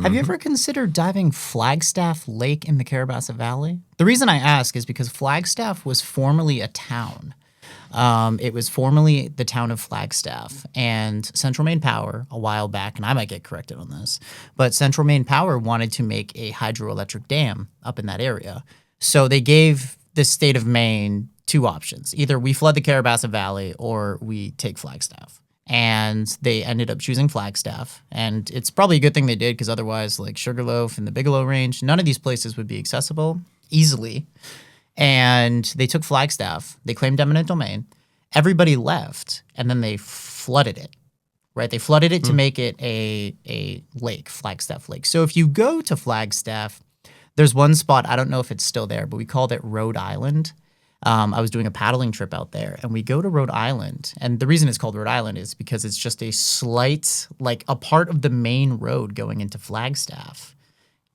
Have you ever considered diving Flagstaff Lake in the Carrabassett Valley? The reason I ask is because Flagstaff was formerly a town. It was formerly the town of Flagstaff, and Central Maine Power, a while back, and I might get corrected on this, but Central Maine Power wanted to make a hydroelectric dam up in that area. So they gave the state of Maine two options. Either we flood the Carrabassett Valley or we take Flagstaff. And they ended up choosing Flagstaff. And it's probably a good thing they did, because otherwise, like Sugarloaf and the Bigelow Range, none of these places would be accessible easily. And they took Flagstaff. They claimed eminent domain. Everybody left, and then they flooded it, right? They flooded it to make it a lake, Flagstaff Lake. So if you go to Flagstaff, there's one spot, I don't know if it's still there, but we called it Rhode Island. I was doing a paddling trip out there, and we go to Rhode Island. And the reason it's called Rhode Island is because it's just a slight, like a part of the main road going into Flagstaff.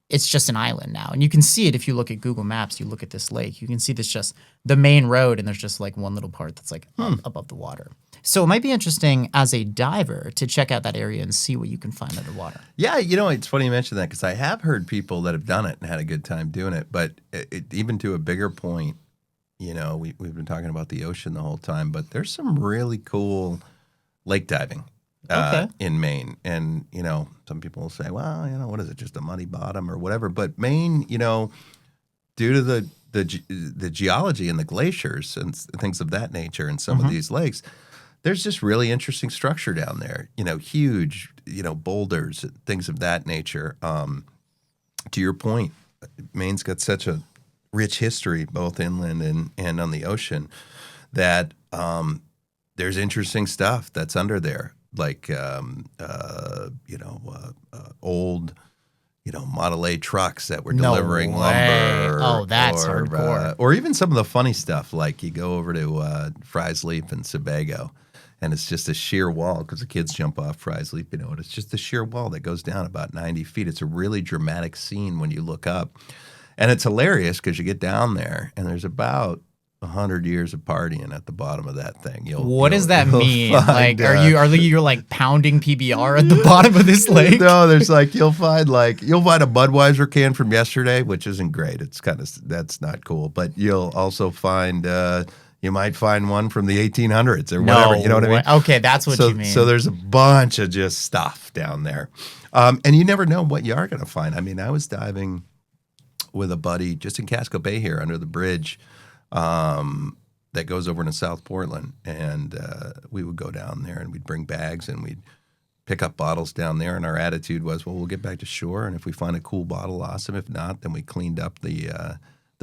It's just an island now. And you can see it if you look at Google Maps, you look at this lake, you can see this just the main road, and there's just like one little part that's like up above the water. So it might be interesting as a diver to check out that area and see what you can find underwater. Yeah, it's funny you mention that, because I have heard people that have done it and had a good time doing it. But even to a bigger point, we've been talking about the ocean the whole time, but there's some really cool lake diving in Maine. And, some people will say, well, what is it, just a muddy bottom or whatever. But Maine, due to the geology and the glaciers and things of that nature in some of these lakes, there's just really interesting structure down there, huge, boulders, things of that nature. To your point, Maine's got such a rich history, both inland and on the ocean, that there's interesting stuff that's under there, like old Model A trucks that were delivering lumber. Oh, that's hardcore. Or even some of the funny stuff, like you go over to Fry's Leap in Sebago, and it's just a sheer wall, because the kids jump off Fry's Leap, and it's just a sheer wall that goes down about 90 feet. It's a really dramatic scene when you look up. And it's hilarious, because you get down there, and there's about 100 years of partying at the bottom of that thing. What does that mean? Like, are you like pounding PBR at the bottom of this lake? No, there's you'll find a Budweiser can from yesterday, which isn't great. It's that's not cool. But you'll also find you might find one from the 1800s or whatever. You know what I mean? Okay, that's what you mean. So there's a bunch of just stuff down there, and you never know what you are going to find. I mean, I was diving with a buddy just in Casco Bay here under the bridge that goes over into South Portland, and we would go down there and we'd bring bags and we'd pick up bottles down there, and our attitude was, well, we'll get back to shore, and if we find a cool bottle, awesome. If not, then we cleaned up the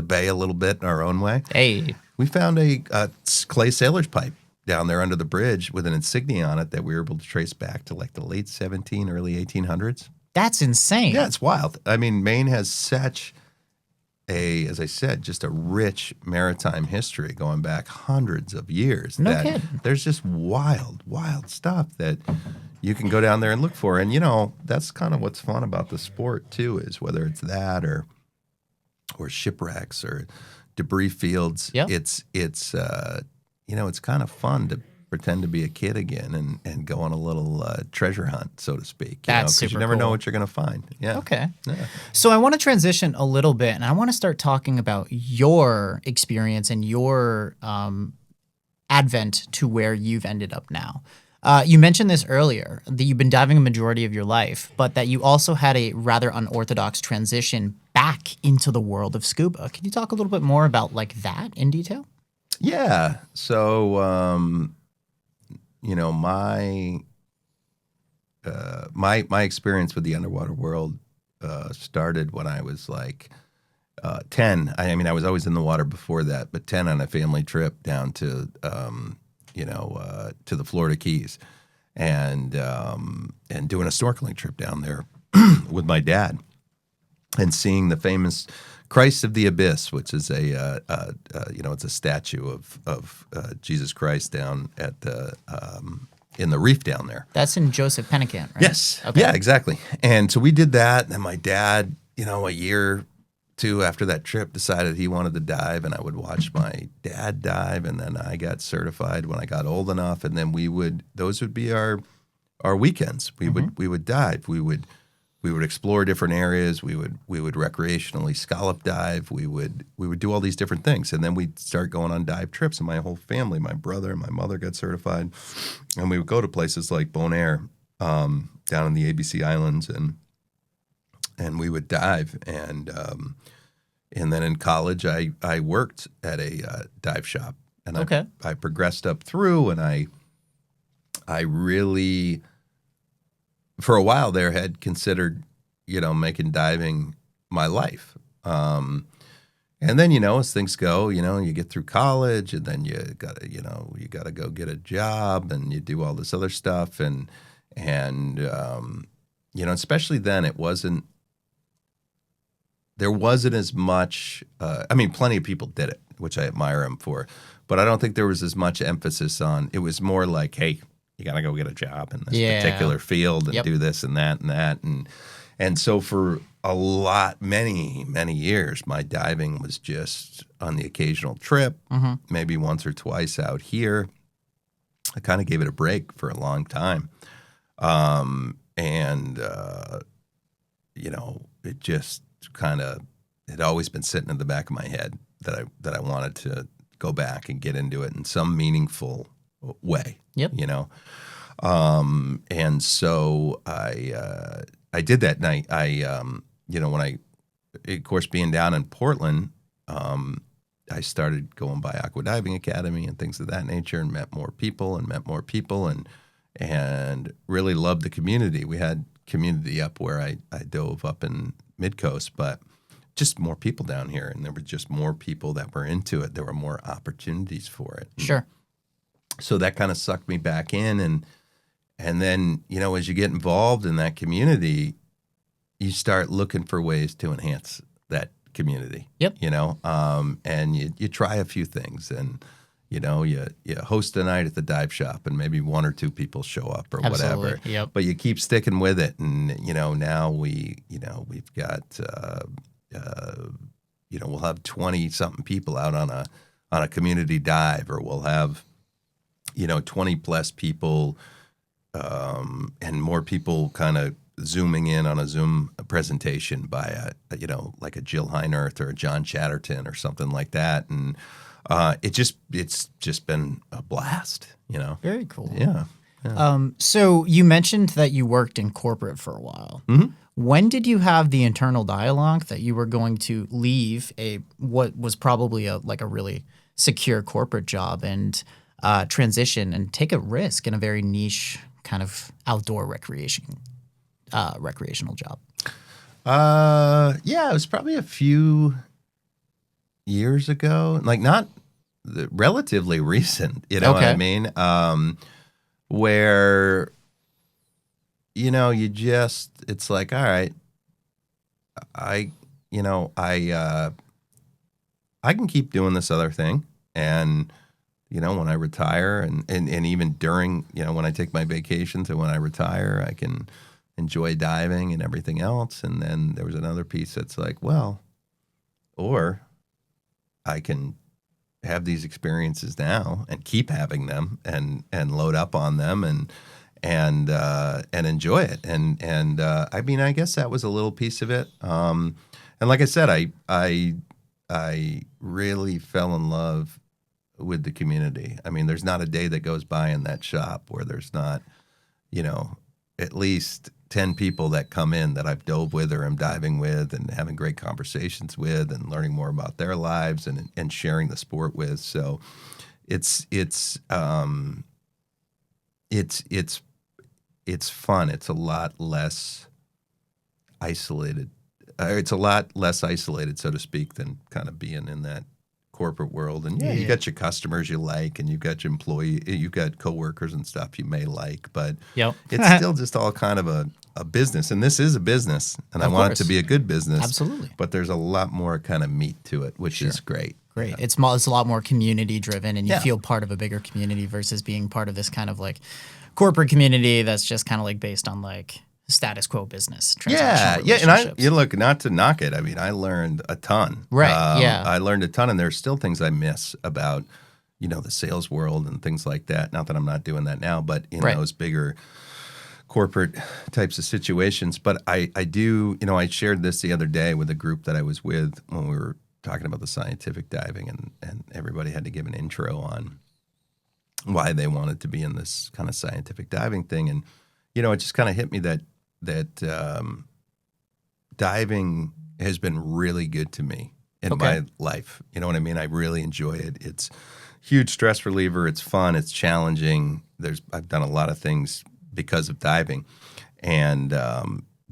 bay a little bit in our own way. Hey, we found a clay sailor's pipe down there under the bridge with an insignia on it that we were able to trace back to like the late 1700s, early 1800s. That's insane. Yeah, it's wild. I mean, Maine has such as I said, just a rich maritime history going back hundreds of years. No kidding. There's just wild, wild stuff that you can go down there and look for. And, that's kind of what's fun about the sport, too, is whether it's that or shipwrecks or debris fields. Yep. It's kind of fun to pretend to be a kid again and go on a little treasure hunt, so to speak. That's super because you never know what you're going to find. Yeah. Okay. Yeah. So I want to transition a little bit, and I want to start talking about your experience and your advent to where you've ended up now. You mentioned this earlier, that you've been diving a majority of your life, but that you also had a rather unorthodox transition back into the world of scuba. Can you talk a little bit more about that in detail? Yeah. So, my experience with the underwater world started when I was 10. I was always in the water before that, but 10 on a family trip down to to the Florida Keys, and doing a snorkeling trip down there with my dad, and seeing the famous Christ of the Abyss, which is it's a statue of Jesus Christ down at the in the reef down there. That's in Joseph Pennicamp, right? Yes. Okay. Yeah, exactly. And so we did that, and then my dad, a year, too, after that trip, decided he wanted to dive, and I would watch my dad dive, and then I got certified when I got old enough, and then those would be our weekends. We would dive. We would explore different areas. We would recreationally scallop dive. We would do all these different things, and then we'd start going on dive trips. And my whole family, my brother, my mother got certified, and we would go to places like Bonaire, down in the ABC Islands, and we would dive. And then in college, I worked at a dive shop, and I progressed up through, and I really, for a while there, had considered, making diving my life. And then, as things go, you get through college, and then you gotta go get a job, and you do all this other stuff, and especially then, there wasn't as much. Plenty of people did it, which I admire them for, but I don't think there was as much emphasis on. It was more like, hey, you got to go get a job in this particular field and do this and that and that. And so for many years, my diving was just on the occasional trip, maybe once or twice out here. I kind of gave it a break for a long time. It just it always been sitting in the back of my head that I wanted to go back and get into it in some meaningful way. Yep. And so I did that night. When I, of course, being down in Portland, I started going by Aqua Diving Academy and things of that nature, and met more people and really loved the community. We had community up where I dove up in Mid-Coast, but just more people down here, and there were just more people that were into it. There were more opportunities for it. Sure. So that kind of sucked me back in, and then, as you get involved in that community, you start looking for ways to enhance that community. Yep. And you try a few things, and you host a night at the dive shop, and maybe one or two people show up or whatever. Yep. But you keep sticking with it, and now we've got we'll have 20 something people out on a community dive, or we'll have 20 plus people, and more people kind of zooming in on a Zoom presentation by like a Jill Heinerth or a John Chatterton or something like that, and it's just been a blast. Very cool. Yeah. So you mentioned that you worked in corporate for a while. Mm-hmm. When did you have the internal dialogue that you were going to leave what was probably a really secure corporate job and transition and take a risk in a very niche kind of outdoor recreational job? Yeah, it was probably a few years ago, like not relatively recent, what I mean? Where, it's like, all right, I can keep doing this other thing. And, when I retire and even during, when I take my vacations and when I retire, I can enjoy diving and everything else. And then there was another piece that's like, well, or I can have these experiences now and keep having them and load up on them and enjoy it. And I guess that was a little piece of it. And like I said, I really fell in love with the community. I mean, there's not a day that goes by in that shop where there's not, at least 10 people that come in that I've dove with or am diving with and having great conversations with and learning more about their lives and sharing the sport with. So it's fun. It's a lot less isolated. It's a lot less isolated, so to speak, than kind of being in that corporate world. And you got your customers you like, and you've got your you've got coworkers and stuff you may like, but it's still just all kind of a business. And this is a business, and I want it to be a good business. Absolutely. But there's a lot more kind of meat to it, which is great. Great. Yeah. It's a lot more community driven, and you feel part of a bigger community versus being part of this kind of like corporate community that's just kind of like based on like status quo business. Yeah, Transactional yeah, and relationships. you look, not to knock it. I mean, I learned a ton. Right, yeah. I learned a ton, and there's still things I miss about, the sales world and things like that. Not that I'm not doing that now, but in Right. those bigger corporate types of situations. But I do, I shared this the other day with a group that I was with when we were talking about the scientific diving, and everybody had to give an intro on why they wanted to be in this kind of scientific diving thing. And, it just kind of hit me that diving has been really good to me in my life. You know what I mean? I really enjoy it. It's huge stress reliever. It's fun. It's challenging. I've done a lot of things because of diving. And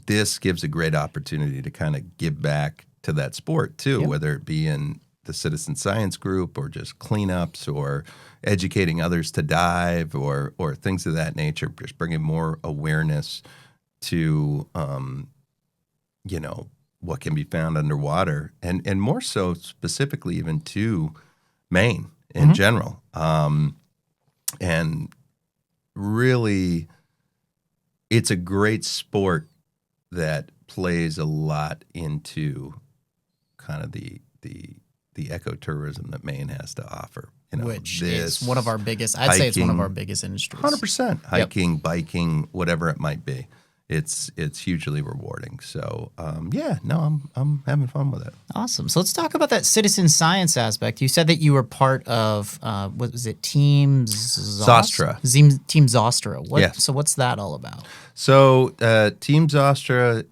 this gives a great opportunity to kind of give back to that sport too, whether it be in the citizen science group or just cleanups or educating others to dive or things of that nature, just bringing more awareness to, what can be found underwater and more so specifically even to Maine in general. And really, it's a great sport that plays a lot into kind of the ecotourism that Maine has to offer. Which is one of our biggest, I'd say it's one of our biggest industries. 100%. Hiking, biking, whatever it might be. It's hugely rewarding. So, I'm having fun with it. Awesome. So let's talk about that citizen science aspect. You said that you were part of, what was it, Team Zostera. Team Zostera. Yes. So what's that all about? So, Team Zostera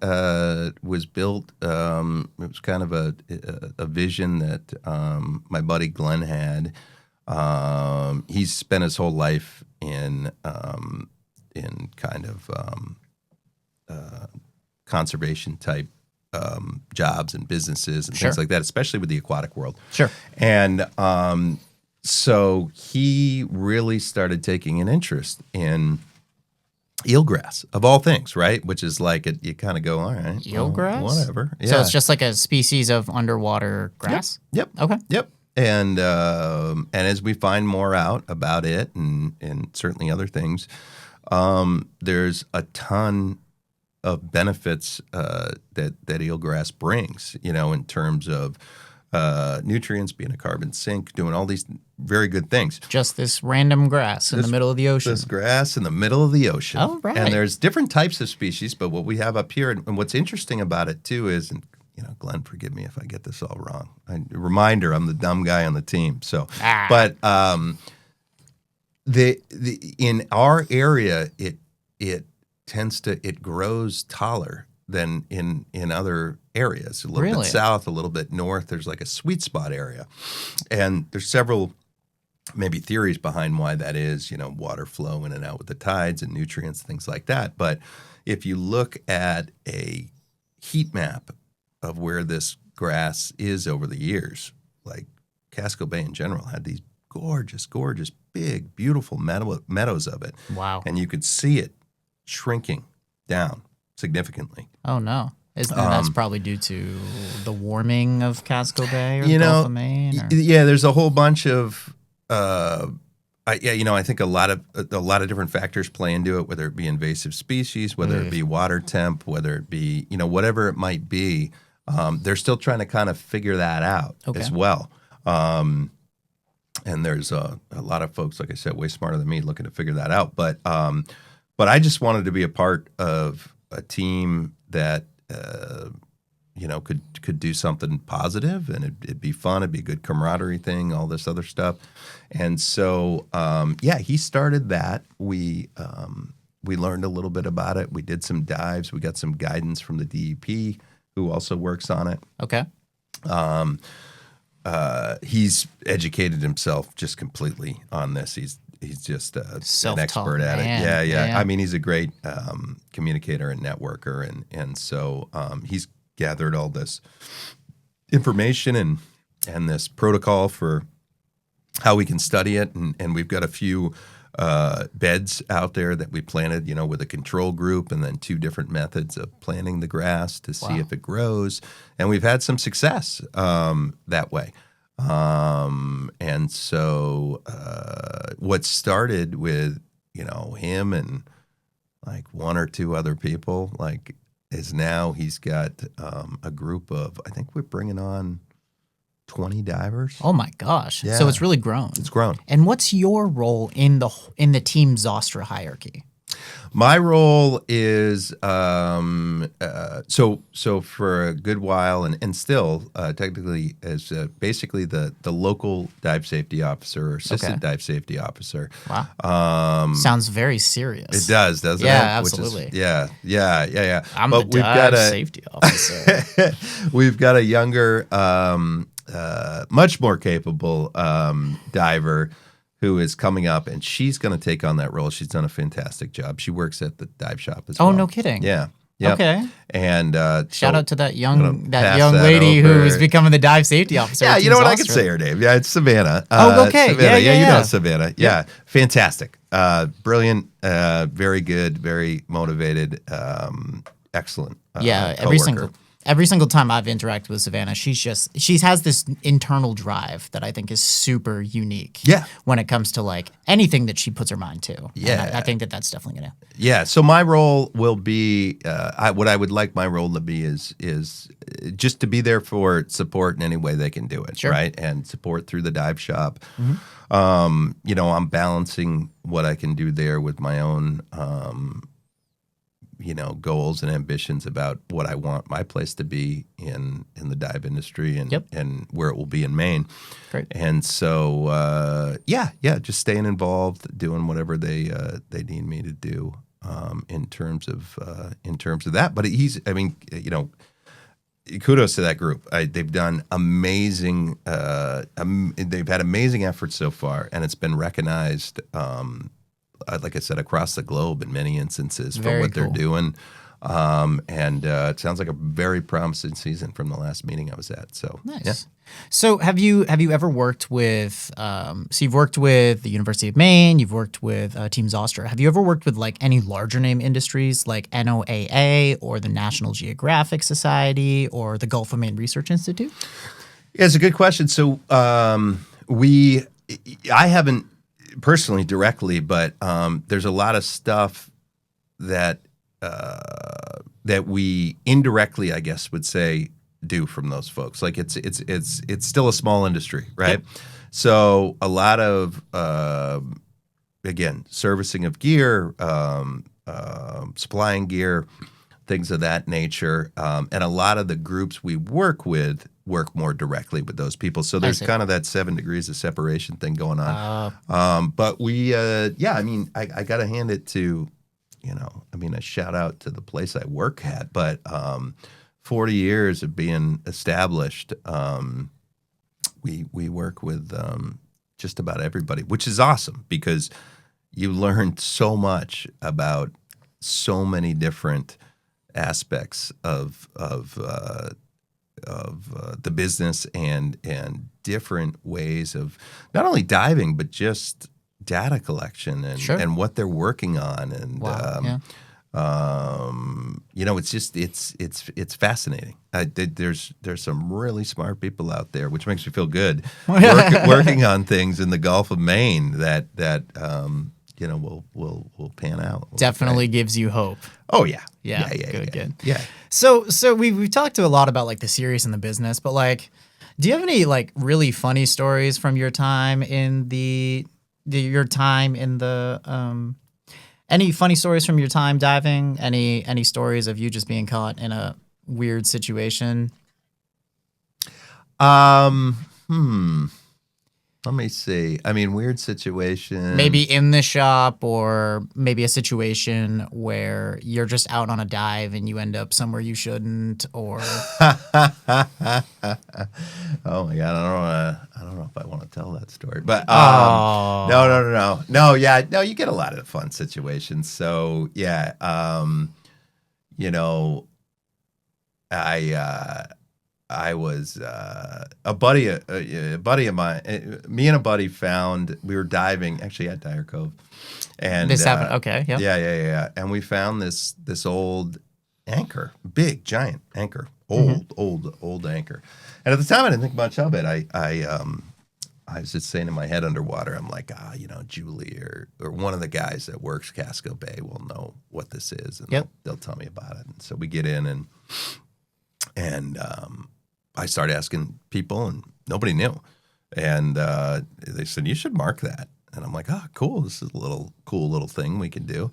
was built. It was kind of a vision that my buddy Glenn had. He's spent his whole life in kind of conservation type jobs and businesses and things like that, especially with the aquatic world. Sure. And so he really started taking an interest in eelgrass, of all things, right? Which is like, you kind of go, all right. Eelgrass? Well, whatever. Yeah. So it's just like a species of underwater grass? Yep. Okay. Yep. And as we find more out about it and certainly other things, there's a ton of benefits that eelgrass brings, in terms of nutrients, being a carbon sink, doing all these very good things. Just this random grass in the middle of the ocean. This grass in the middle of the ocean. Oh, right. And there's different types of species, but what we have up here, and what's interesting about it too is, and Glenn, forgive me if I get this all wrong. Reminder, I'm the dumb guy on the team. So, but in our area, it grows taller than in other areas. A little bit south, a little bit north. There's like a sweet spot area, and there's several maybe theories behind why that is. Water flow in and out with the tides and nutrients, things like that. But if you look at a heat map of where this grass is over the years, like Casco Bay in general had these gorgeous, big, beautiful meadows of it. Wow. And you could see it shrinking down significantly. Oh, no. That's probably due to the warming of Casco Bay or the Gulf of Maine? Yeah, there's a whole bunch of I think a lot of different factors play into it, whether it be invasive species, whether it be water temp, whether it be, whatever it might be. They're still trying to kind of figure that out as well. And there's a lot of folks, like I said, way smarter than me looking to figure that out. But I just wanted to be a part of a team that, could do something positive, and it'd be fun. It'd be a good camaraderie thing, all this other stuff. And so, he started that. We learned a little bit about it. We did some dives. We got some guidance from the DEP, who also works on it. Okay. He's educated himself just completely on this. He's just an expert at it. Yeah. I mean, he's a great communicator and networker, and so he's gathered all this information and this protocol for how we can study it, and we've got a few beds out there that we planted, with a control group, and then 2 different methods of planting the grass to see if it grows, and we've had some success that way. And so what started with, him and like one or two other people. Like is now he's got a group of, I think we're bringing on 20 divers. Oh my gosh. Yeah. So it's really grown. It's grown. And what's your role in the Team Zostera hierarchy? My role is so for a good while and still technically as basically the local dive safety officer or assistant dive safety officer. Wow. Sounds very serious. It does, doesn't it? Yeah, absolutely. Yeah. I'm the dive safety officer. We've got a younger, much more capable diver who is coming up, and she's going to take on that role. She's done a fantastic job. She works at the dive shop as well. Oh, no kidding. Yeah. Yep. Okay. And shout out to that young that lady over. who is becoming the dive safety officer. Yeah, at you know Team what? I can Zostera. say her name. Yeah, it's Savannah. Oh, okay. Savannah. Yeah, you know yeah. Savannah. Yeah. Fantastic. Brilliant. Very good. Very motivated. Excellent. Every single time I've interacted with Savannah, she has this internal drive that I think is super unique. Yeah. When it comes to like anything that she puts her mind to. Yeah. And I think that's definitely gonna. Yeah. So my role will be what I would like my role to be is just to be there for support in any way they can do it. Sure. Right. And support through the dive shop. Mm-hmm. I'm balancing what I can do there with my own goals and ambitions about what I want my place to be in the dive industry and where it will be in Maine. Great. And so, just staying involved, doing whatever they need me to do in terms of that. But kudos to that group. They've done amazing. They've had amazing efforts so far, and it's been recognized. Like I said, across the globe in many instances for what they're doing. And it sounds like a very promising season from the last meeting I was at. So nice. Yeah. So have you ever worked with? So you've worked with the University of Maine. You've worked with Team Zostera. Have you ever worked with like any larger name industries like NOAA or the National Geographic Society or the Gulf of Maine Research Institute? Yeah, it's a good question. So I haven't personally directly, but there's a lot of stuff that we indirectly, I guess, would say do from those folks. Like it's still a small industry, right? Yep. So a lot of again, servicing of gear, supplying gear, things of that nature, and a lot of the groups we work with work more directly with those people. So there's kind of that 7 degrees of separation thing going on. But we, I got to hand it to, a shout out to the place I work at, but 40 years of being established, we work with just about everybody, which is awesome because you learn so much about so many different aspects of the business and different ways of not only diving but just data collection and what they're working on and it's fascinating. There's some really smart people out there, which makes me feel good working on things in the Gulf of Maine that will pan out. Definitely gives you hope. Oh yeah. Good. Yeah. So we've talked a lot about like the serious and the business, but like, do you have any like really funny stories from your time in any funny stories from your time diving? Any stories of you just being caught in a weird situation? Let me see. I mean, weird situation. Maybe in the shop, or maybe a situation where you're just out on a dive and you end up somewhere you shouldn't, or. Oh my God, I don't know if I want to tell that story, but no. You get a lot of fun situations. So yeah, I was a buddy of mine. Me and a buddy we were diving actually at Dyer Cove, and this happened. Okay, yeah, and we found this old anchor, big giant anchor, old anchor. And at the time, I didn't think much of it. I was just saying in my head underwater, I'm like, Julie or one of the guys that works Casco Bay will know what this is, and they'll tell me about it. And so we get in, and I start asking people, and nobody knew. And they said, you should mark that. And I'm like, oh, cool. This is a cool little thing we can do.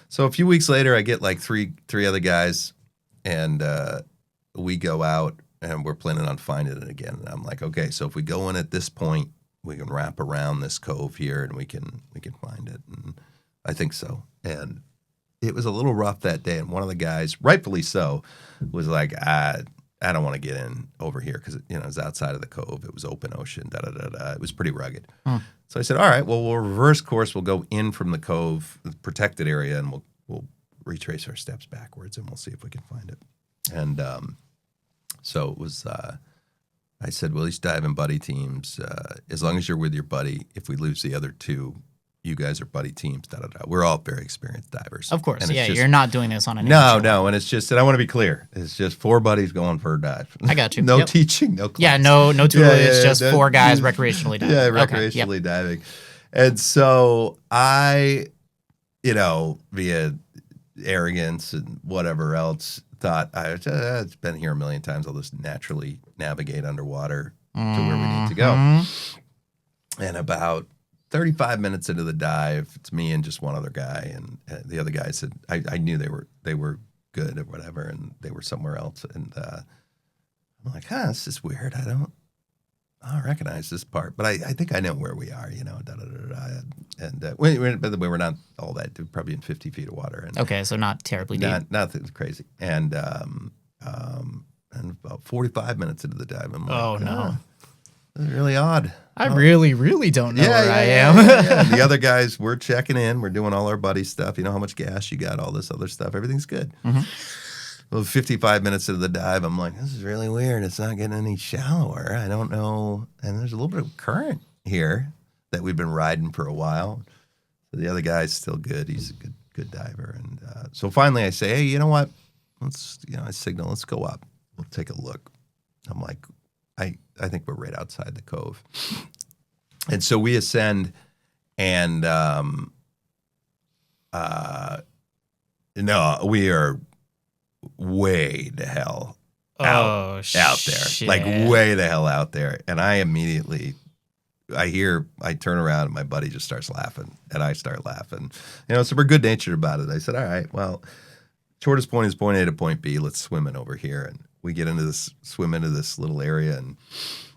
So a few weeks later, I get like three other guys, and we go out, and we're planning on finding it again. And I'm like, okay, so if we go in at this point, we can wrap around this cove here, and we can find it. And I think so. And it was a little rough that day. And one of the guys, rightfully so, was like, I don't want to get in over here because it was outside of the cove. It was open ocean. It was pretty rugged. So I said, all right, well, we'll reverse course. We'll go in from the cove, the protected area, and we'll retrace our steps backwards, and we'll see if we can find it. And so it was. I said, well, each dive in buddy teams. As long as you're with your buddy, if we lose the other two, you guys are buddy teams. We're all very experienced divers. Of course, and yeah. You're not doing this on an no, and it's just, and I want to be clear. It's just 4 buddies going for a dive. I got you. No teaching, no class. Yeah, no tutelage. It's just 4 guys recreationally diving. Yeah, recreationally diving. And so I, via arrogance and whatever else, thought it's been here a million times. I'll just naturally navigate underwater to where we need to go. And about 35 minutes into the dive, it's me and just one other guy, and the other guy said, I knew they were good or whatever, and they were somewhere else. And I'm like, this is weird. I don't recognize this part, but I think I know where we are, And by the way, we're not all that, probably in 50 feet of water. And okay, so not terribly deep. Nothing crazy. And about 45 minutes into the dive, I'm like, oh no. This is really odd. I really, really don't know where I am. And the other guys, we're checking in. We're doing all our buddy stuff. You know how much gas you got, all this other stuff. Everything's good. Well, 55 minutes into the dive, I'm like, this is really weird. It's not getting any shallower. I don't know. And there's a little bit of current here that we've been riding for a while. So the other guy's still good. He's a good diver. And so finally I say, hey, you know what? Let's, I signal, let's go up. We'll take a look. I'm like, I think we're right outside the cove. And so we ascend, and we are way the hell out there. Shit. Like way the hell out there. And I immediately, I turn around and my buddy just starts laughing, and I start laughing. So we're good natured about it. I said, all right, well, shortest point is point A to point B. Let's swim in over here. And we swim into this little area. And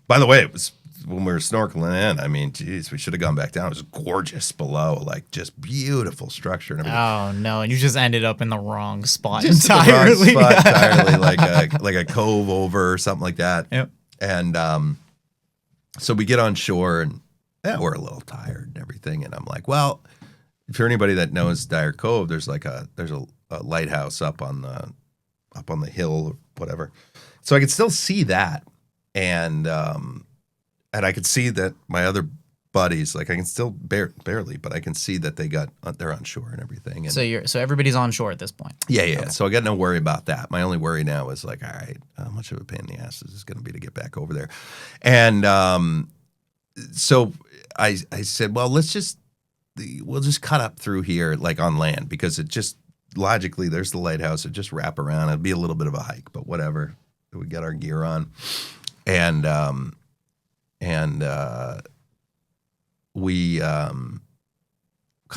by the way, it was when we were snorkeling in, I mean, geez, we should have gone back down. It was gorgeous below, like just beautiful structure and everything. Oh no! And you just ended up in the wrong spot just entirely. The wrong spot entirely, like a cove over or something like that. Yep. And so we get on shore, and we're a little tired and everything. And I'm like, well, if you're anybody that knows Dyer Cove, there's a lighthouse up on the hill or whatever. So I could still see that, and I could see that my other buddies, like I can still barely, but I can see that they're on shore and everything. And so everybody's on shore at this point. Yeah. Okay. So I got no worry about that. My only worry now is like, all right, how much of a pain in the ass is this going to be to get back over there? And so I said, well, we'll just cut up through here, like on land, because it just logically there's the lighthouse. It just wrap around. It'd be a little bit of a hike, but whatever. We got our gear on, and we kind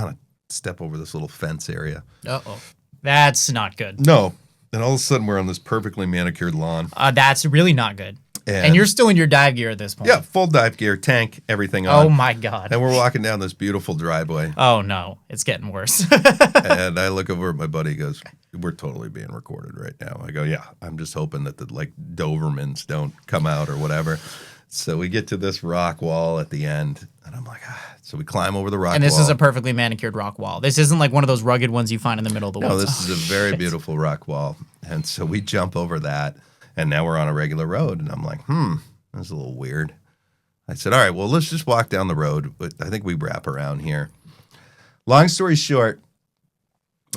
of step over this little fence area. Uh-oh. That's not good. No. And all of a sudden, we're on this perfectly manicured lawn. That's really not good. And you're still in your dive gear at this point. Yeah, full dive gear, tank, everything on. Oh, my God. And we're walking down this beautiful driveway. Oh, no. It's getting worse. And I look over at my buddy, he goes, we're totally being recorded right now. I go, yeah, I'm just hoping that the Dobermans don't come out or whatever. So we get to this rock wall at the end, and I'm like, so we climb over the rock wall. And this is a perfectly manicured rock wall. This isn't like one of those rugged ones you find in the middle of the woods. No, this is a very beautiful rock wall. And so we jump over that, and now we're on a regular road. And I'm like, that's a little weird. I said, all right, well, let's just walk down the road. But I think we wrap around here. Long story short,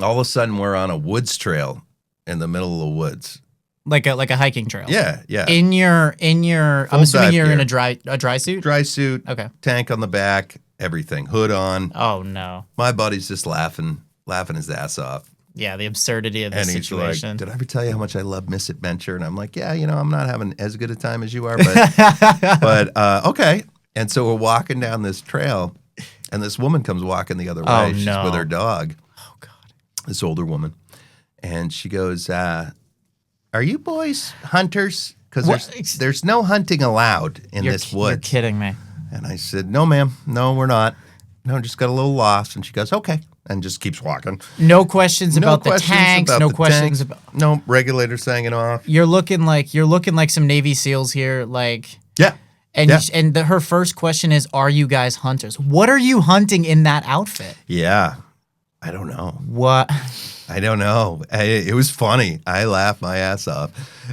all of a sudden we're on a woods trail in the middle of the woods. like a hiking trail. Yeah, yeah. In your Full I'm assuming dive you're in gear. a dry suit. Dry suit, Okay. tank on the back, everything, hood on. Oh no. My buddy's just laughing his ass off. Yeah, the absurdity of this And he's situation. like, did I ever tell you how much I love Misadventure? And I'm like, yeah, I'm not having as good a time as you are, but okay. And so we're walking down this trail, and this woman comes walking the other way. Oh, She's no. with her dog. Oh God. This older woman. And she goes, are you boys hunters? Because there's no hunting allowed in this woods. You're kidding me. And I said, no, ma'am. No, we're not. No, just got a little lost. And she goes, okay. And just keeps walking. No questions about the tanks. No questions about. No regulators hanging off. You're looking like some Navy SEALs here. Like. Yeah. And yeah. her first question is, "Are you guys hunters? What are you hunting in that outfit?" Yeah. I don't know. What? I don't know. It was funny. I laughed my ass off.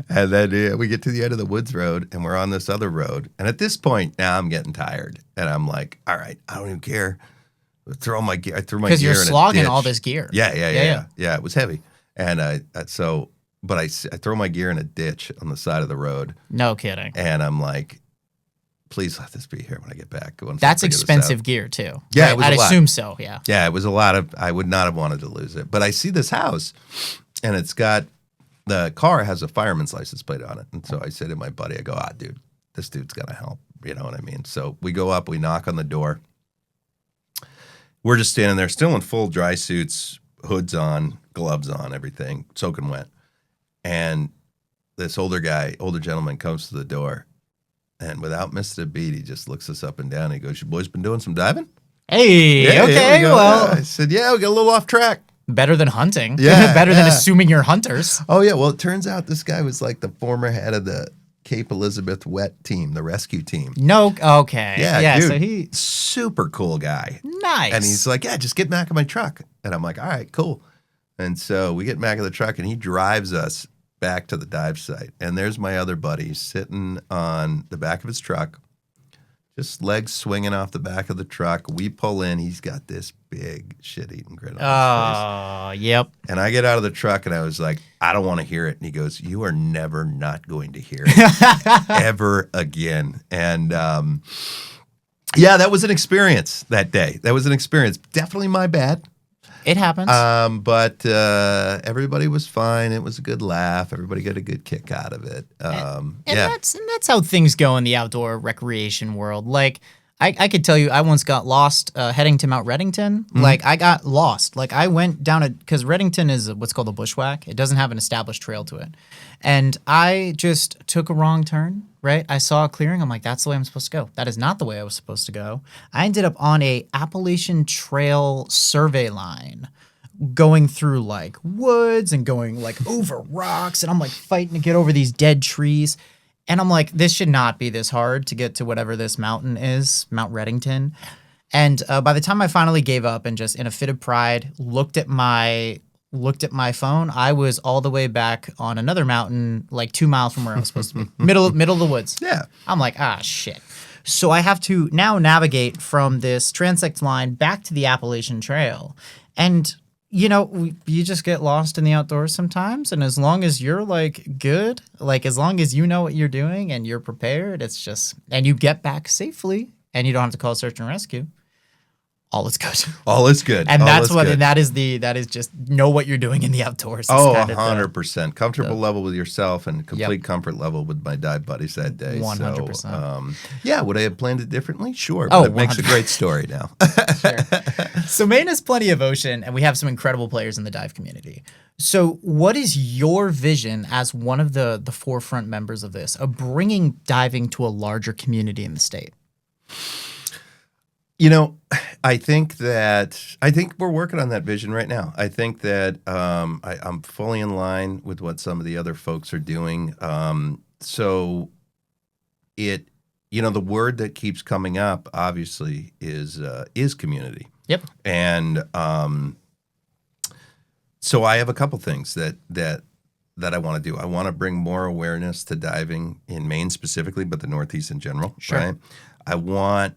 And then we get to the end of the woods road, and we're on this other road. And at this point, now I'm getting tired. And I'm like, all right, I don't even care. I threw my gear in a ditch. Because you're slogging all this gear. Yeah. It was heavy. And I throw my gear in a ditch on the side of the road. No kidding. And I'm like, please let this be here when I get back. That's expensive gear too. Yeah, right? it was I'd a lot. assume so. Yeah. Yeah, it was a lot of. I would not have wanted to lose it, but I see this house, and the car has a fireman's license plate on it, and so I said to my buddy, I go, dude, this dude's gonna help. You know what I mean? So we go up, we knock on the door. We're just standing there, still in full dry suits, hoods on, gloves on, everything, soaking wet, and this older gentleman comes to the door. And without missing a beat, he just looks us up and down. He goes, "You boys been doing some diving?" Hey, yeah, okay, well. Yeah. I said, yeah, we got a little off track. Better than hunting. Yeah. Better than assuming you're hunters. Oh, yeah. Well, it turns out this guy was like the former head of the Cape Elizabeth wet team, the rescue team. No, okay. Yeah, dude, so he... super cool guy. Nice. And he's like, yeah, just get back in my truck. And I'm like, all right, cool. And so we get back in the truck, and he drives us back to the dive site. And there's my other buddy sitting on the back of his truck, just legs swinging off the back of the truck. We pull in. He's got this big shit-eating grin on his face. Yep. And I get out of the truck, and I was like, I don't want to hear it. And he goes, you are never not going to hear it ever again. And yeah, that was an experience that day. That was an experience. Definitely my bad. It happens. But everybody was fine. It was a good laugh. Everybody got a good kick out of it. And that's how things go in the outdoor recreation world. Like, I could tell you, I once got lost heading to Mount Reddington. Mm-hmm. Like, I got lost. Like, I went down because Reddington is what's called a bushwhack. It doesn't have an established trail to it. And I just took a wrong turn, right? I saw a clearing. I'm like, that's the way I'm supposed to go. That is not the way I was supposed to go. I ended up on a Appalachian Trail survey line, going through like woods and going like over rocks. And I'm like fighting to get over these dead trees. And I'm like, this should not be this hard to get to whatever this mountain is, Mount Reddington. And by the time I finally gave up and just in a fit of pride looked at my phone, I was all the way back on another mountain, like 2 miles from where I was supposed to be, middle of the woods. Yeah. I'm like, shit. So I have to now navigate from this transect line back to the Appalachian Trail. And, you just get lost in the outdoors sometimes. And as long as you're like good, like as long as you know what you're doing and you're prepared, it's just, and you get back safely and you don't have to call search and rescue. All is good. All is good. And all that's is what, good. and that is just know what you're doing in the outdoors. 100%. Comfortable level with yourself and complete comfort level with my dive buddies that day. 100%. So, yeah, would I have planned it differently? Sure. Oh, but it makes a great story now. Sure. So Maine has plenty of ocean, and we have some incredible players in the dive community. So what is your vision as one of the forefront members of this, of bringing diving to a larger community in the state? I think we're working on that vision right now. I think that I'm fully in line with what some of the other folks are doing. So the word that keeps coming up, obviously, is community. Yep. And so I have a couple things that I want to do. I want to bring more awareness to diving in Maine specifically, but the Northeast in general. Sure. Right? I want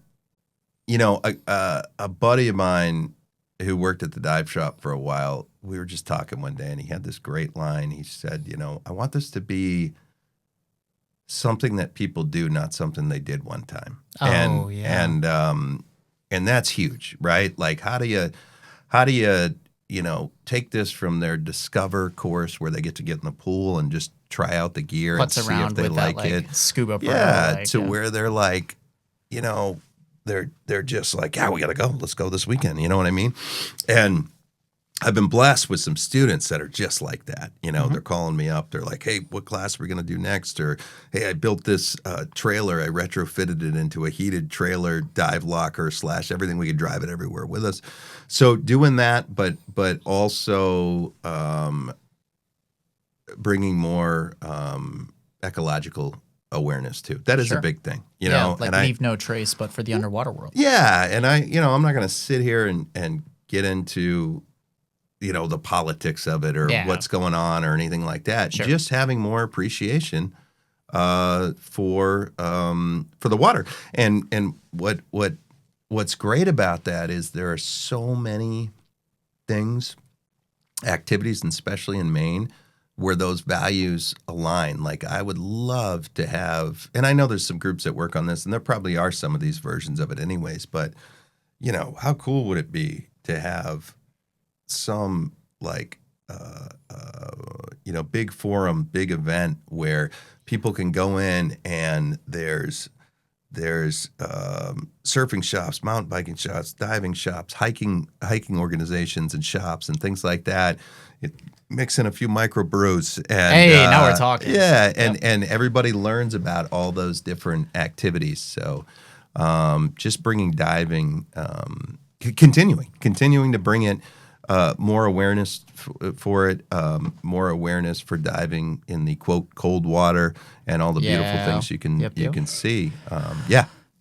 a buddy of mine who worked at the dive shop for a while we were just talking one day, and he had this great line. He said, I want this to be something that people do, not something they did one time. Oh, And that's huge, right? Like, how do you take this from their Discover course where they get in the pool and just try out the gear Putts and see around if they with like that, it. scuba pro. Where they're like, they're just like, we got to go. Let's go this weekend. You know what I mean? And I've been blessed with some students that are just like that. They're calling me up. They're like, hey, what class are we going to do next? Or, hey, I built this trailer. I retrofitted it into a heated trailer, dive locker / everything. We could drive it everywhere with us. So doing that, but also bringing more ecological awareness too. That is a big thing, Like leave no trace, but for the underwater world. Yeah, and I'm not going to sit here and get into the politics of it or what's going on or anything like that. Sure. Just having more appreciation for the water. And what's great about that is there are so many things, activities, and especially in Maine, where those values align. Like, I would love to have, and I know there's some groups that work on this, and there probably are some of these versions of it anyways, but how cool would it be to have some big forum, big event where people can go in and there's surfing shops, mountain biking shops, diving shops, hiking organizations and shops and things like that. Mix in a few microbrews and now we're talking. Yeah, and everybody learns about all those different activities. So just bringing diving, continuing to bring it. More awareness for it, more awareness for diving in the quote cold water and all the beautiful things you can see.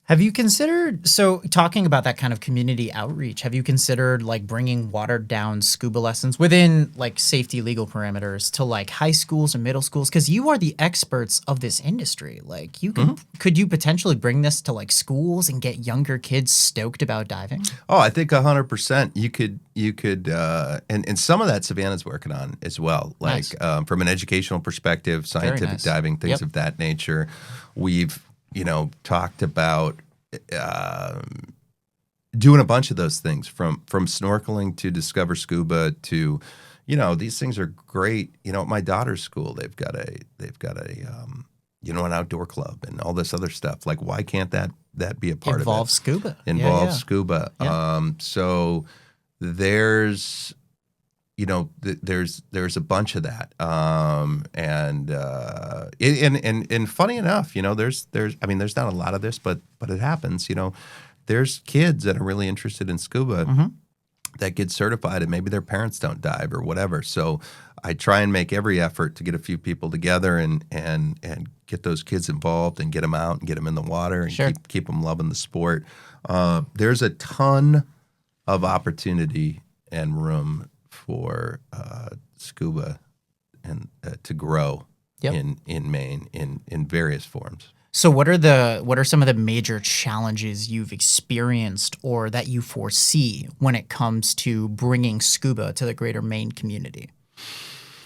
Have you considered, so talking about that kind of community outreach, have you considered bringing watered down scuba lessons within safety legal parameters to high schools or middle schools? Because you are the experts of this industry. Could you potentially bring this to schools and get younger kids stoked about diving? Oh, I think 100%. You could, and some of that Savannah's working on as well. Nice. From an educational perspective, scientific diving, things of that nature. We've talked about doing a bunch of those things from snorkeling to Discover Scuba to, these things are great. At my daughter's school, they've got a an outdoor club and all this other stuff. Like, why can't that be a part Involve of it? scuba. Scuba. Yeah. So there's there's a bunch of that, and funny enough, there's not a lot of this, but it happens. There's kids that are really interested in scuba that get certified, and maybe their parents don't dive or whatever. So I try and make every effort to get a few people together and get those kids involved and get them out and get them in the water and keep them loving the sport. There's a ton of opportunity and room for scuba and to grow in Maine in various forms. So what are some of the major challenges you've experienced or that you foresee when it comes to bringing scuba to the greater Maine community?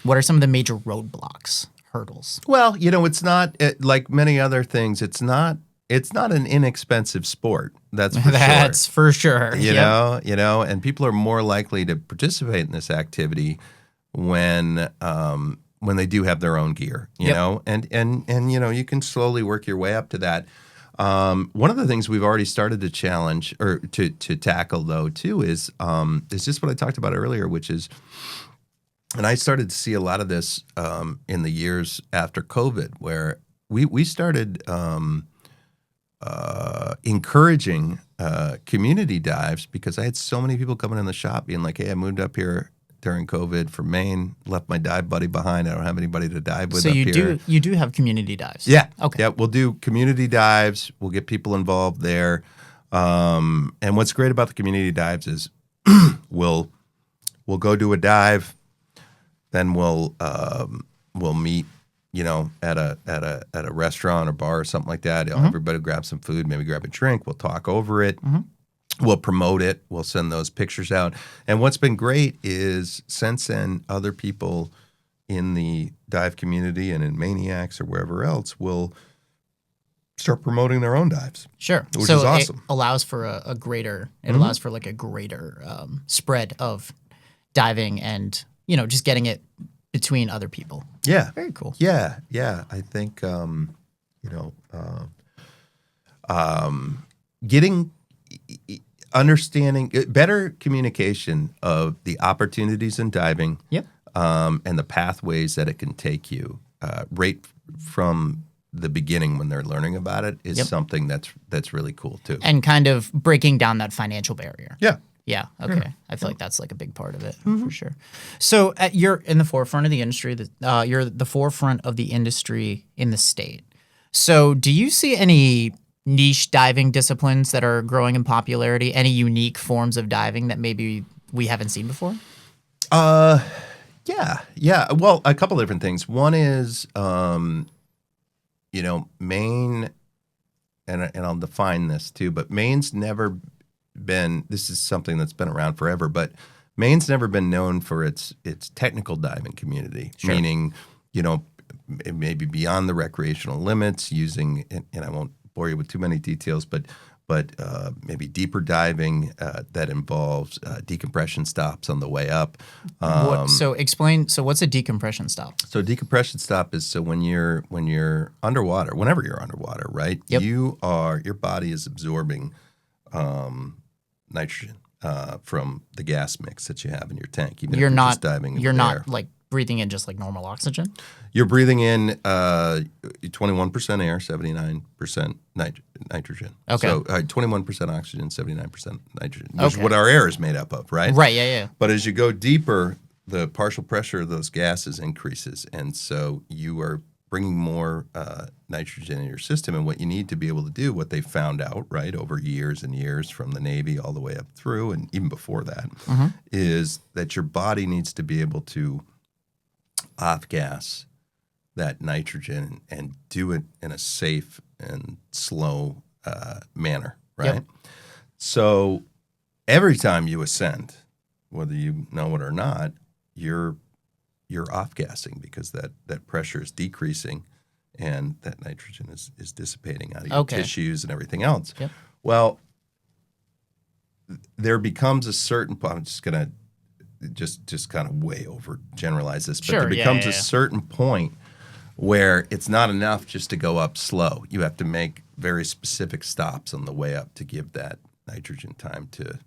What are some of the major roadblocks, hurdles? Well, it's not like many other things. It's not an inexpensive sport. That's for sure. That's for sure. You know, and people are more likely to participate in this activity when they do have their own gear, you know, and you can slowly work your way up to that. One of the things we've already started to challenge or to tackle though too is just what I talked about earlier, which is, and I started to see a lot of this in the years after COVID, where we started encouraging community dives, because I had so many people coming in the shop being like, hey, I moved up here during COVID from Maine, left my dive buddy behind. I don't have anybody to dive with so up you here. You do have community dives? Yeah. Okay. Yeah, we'll do community dives. We'll get people involved there. And what's great about the community dives is we'll go do a dive, then we'll meet, at a restaurant or bar or something like that. Everybody grab some food, maybe grab a drink. We'll talk over it. We'll promote it. We'll send those pictures out. And what's been great is since then, other people in the dive community and in Maniacs or wherever else will start promoting their own dives. Sure. Which so is awesome. It allows for a greater, it allows for like a greater spread of diving and, just getting it between other people. Yeah. Very cool. Yeah. I think, getting understanding better communication of the opportunities in diving, Yep. and the pathways that it can take you right from the beginning when they're learning about it is something that's really cool too. And kind of breaking down that financial barrier. Yeah. Yeah. Okay. I feel like that's like a big part of it for sure. So you're in the forefront of the industry. You're the forefront of the industry in the state. So do you see any niche diving disciplines that are growing in popularity? Any unique forms of diving that maybe we haven't seen before? Yeah. Well, a couple different things. One is, Maine, and I'll define this too, but Maine's never been, this is something that's been around forever, but Maine's never been known for its technical diving community, meaning, maybe beyond the recreational limits using, and I won't bore you with too many details, but maybe deeper diving that involves decompression stops on the way up. So explain. So what's a decompression stop? So decompression stop is when you're underwater, whenever you're underwater, right? Yep. Your body is absorbing nitrogen from the gas mix that you have in your tank. Even if you're just diving in You're the not air. like breathing in just like normal oxygen. You're breathing in 21% air, 79% nitrogen. Okay. So 21% oxygen, 79% nitrogen, which is Okay. what our air is made up of, right? Right. Yeah. But as you go deeper, the partial pressure of those gases increases, and so you are bringing more nitrogen in your system. And what you need to be able to do, what they found out, right, over years and years from the Navy all the way up through, and even before that, is that your body needs to be able to off-gas that nitrogen and do it in a safe and slow manner, right? Yep. So every time you ascend, whether you know it or not, you're off-gassing because that pressure is decreasing and that nitrogen is dissipating out of your tissues and everything else. Yep. Well, there becomes a certain point. I'm just going to just kind of way over generalize this, but there becomes a certain point where it's not enough just to go up slow. You have to make very specific stops on the way up to give that nitrogen time to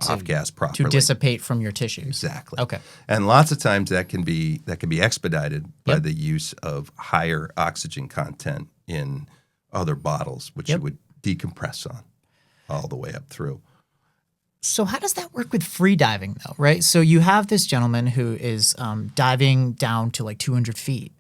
off-gas properly. To dissipate from your tissues. Exactly. Okay. And lots of times that can be expedited by the use of higher oxygen content in other bottles, which you would decompress on all the way up through. So how does that work with free diving though, right? So you have this gentleman who is diving down to like 200 feet.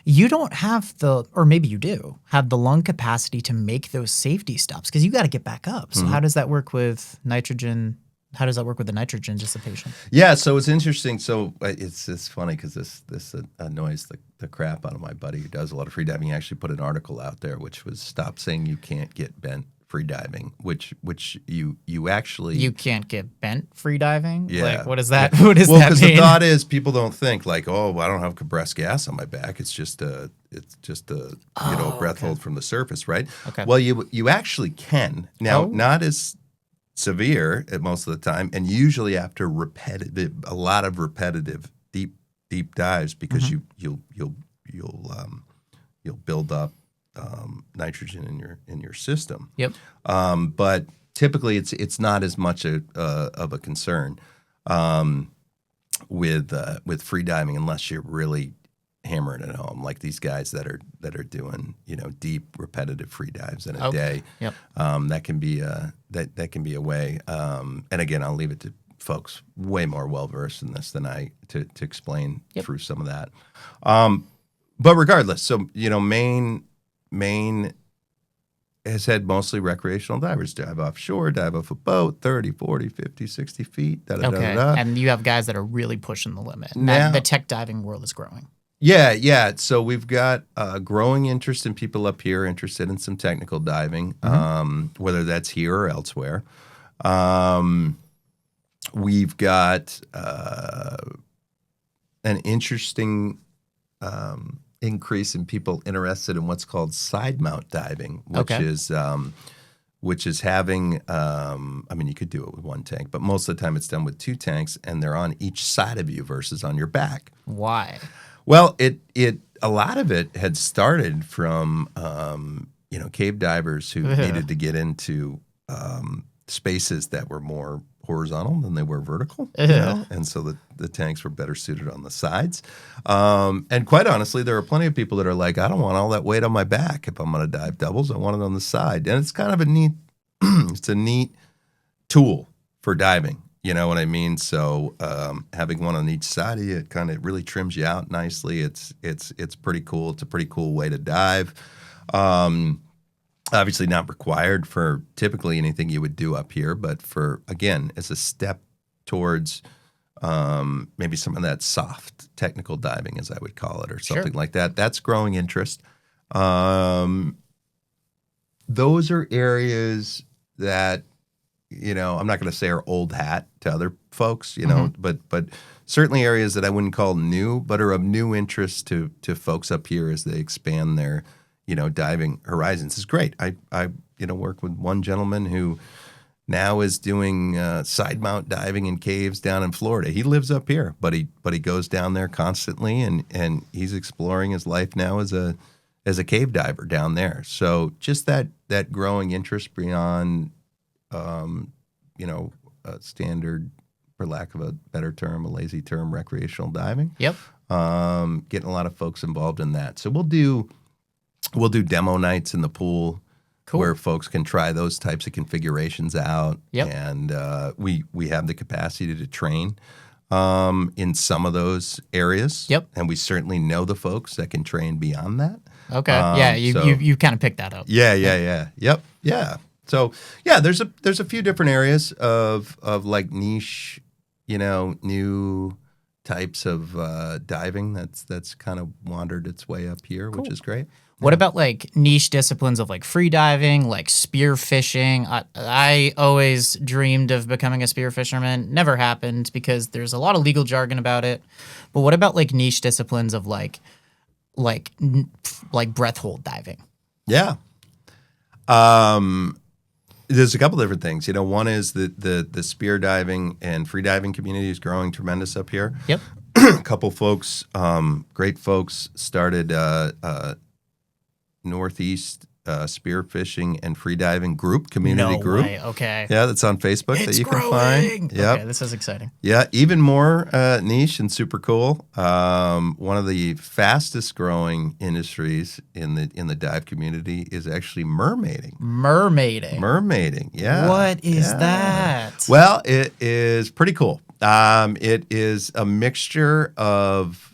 You don't have or maybe you do, have the lung capacity to make those safety stops because you got to get back up. So how does that work with nitrogen? How does that work with the nitrogen dissipation? Yeah, so it's interesting. So it's funny because this annoys the crap out of my buddy who does a lot of free diving. He actually put an article out there which was "Stop Saying You Can't Get Bent Free Diving," which you actually you can't get bent free diving. Yeah. Like what is that? What does well, that because mean? the thought is people don't think like, oh, I don't have compressed gas on my back. It's just a breath hold from the surface, right? Okay. Well, you actually can now, not as severe at most of the time, and usually after a lot of repetitive deep dives because you'll build up nitrogen in your system. Yep. But typically it's not as much of a concern with free diving unless you're really hammering it home, like these guys that are doing deep repetitive free dives in a day. Yep. That can be a way. And again, I'll leave it to folks way more well versed in this than I to explain through some of that. But regardless, so Maine has had mostly recreational divers dive offshore, dive off a boat, 30, 40, 50, 60 feet. And you have guys that are really pushing the limit. Now, the tech diving world is growing. Yeah. So we've got growing interest in people up here interested in some technical diving, whether that's here or elsewhere. We've got an interesting increase in people interested in what's called side mount diving, which is having, I mean, you could do it with one tank, but most of the time it's done with two tanks, and they're on each side of you versus on your back. Why? Well, a lot of it had started from, cave divers who needed to get into spaces that were more horizontal than they were vertical, and so the tanks were better suited on the sides. And quite honestly, there are plenty of people that are like, I don't want all that weight on my back if I'm going to dive doubles. I want it on the side, and it's kind of a neat, it's a neat tool for diving. You know what I mean? So having one on each side of you, it kind of really trims you out nicely. It's pretty cool. It's a pretty cool way to dive. Obviously not required for typically anything you would do up here, but for, again, as a step towards maybe some of that soft technical diving, as I would call it, or something like that. That's growing interest. Those are areas that, I'm not going to say are old hat to other folks, but certainly areas that I wouldn't call new, but are of new interest to folks up here as they expand their diving horizons. Is great. I work with one gentleman who now is doing side mount diving in caves down in Florida. He lives up here, but he goes down there constantly, and he's exploring his life now as a cave diver down there. So just that growing interest beyond, standard, for lack of a better term, a lazy term, recreational diving. Yep. Getting a lot of folks involved in that. So we'll do demo nights in the pool where folks can try those types of configurations out. Yep. And we have the capacity to train in some of those areas. Yep. And we certainly know the folks that can train beyond that. Okay. You kind of picked that up. Yeah. Yep. Yeah. So yeah, there's a few different areas of like niche, new types of diving that's kind of wandered its way up here, which is great. What about like niche disciplines of like free diving, like spear fishing? I always dreamed of becoming a spear fisherman. Never happened because there's a lot of legal jargon about it. But what about like niche disciplines of like breath hold diving? Yeah. There's a couple different things. One is the spear diving and free diving community is growing tremendous up here. Yep. A couple folks, great folks, started Northeast spearfishing and freediving community group. Way. Okay. Yeah, that's on Facebook that you can find. Yep. Okay, this is exciting. Yeah, even more niche and super cool. One of the fastest growing industries in the dive community is actually mermaiding. Mermaiding, yeah. What is that? Well, it is pretty cool. It is a mixture of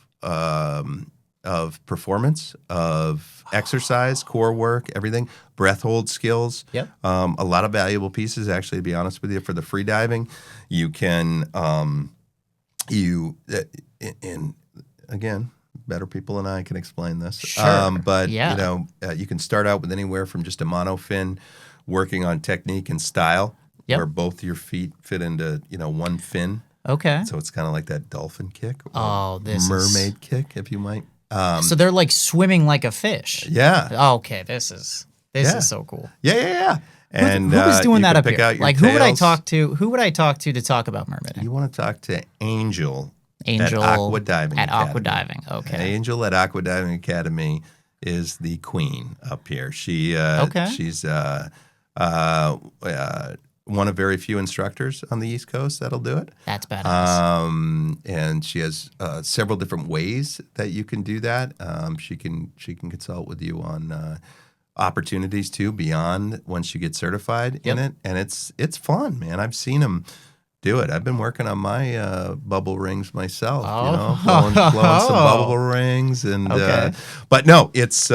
performance, of exercise, core work, everything, breath hold skills. Yep. A lot of valuable pieces, actually, to be honest with you, for the free diving. You can, and again, better people than I can explain this. Sure. But, yeah. You can start out with anywhere from just a monofin, working on technique and style, where both your feet fit into, one fin. Okay. So it's kind of like that dolphin kick or mermaid kick, if you might. So they're like swimming like a fish. Yeah. Okay, this is so cool. Yeah. And who was doing that up here? Like, who would I talk to? Who would I talk to talk about mermaiding? You want to talk to Angel at Aqua Diving Academy. Aqua Diving. Okay. Angel at Aqua Diving Academy is the queen up here. She's one of very few instructors on the East Coast that'll do it. That's badass. And she has several different ways that you can do that. She can consult with you on opportunities too beyond once you get certified in it, and it's fun, man. I've seen them do it. I've been working on my bubble rings myself. Blowing some bubble rings, and but no, it's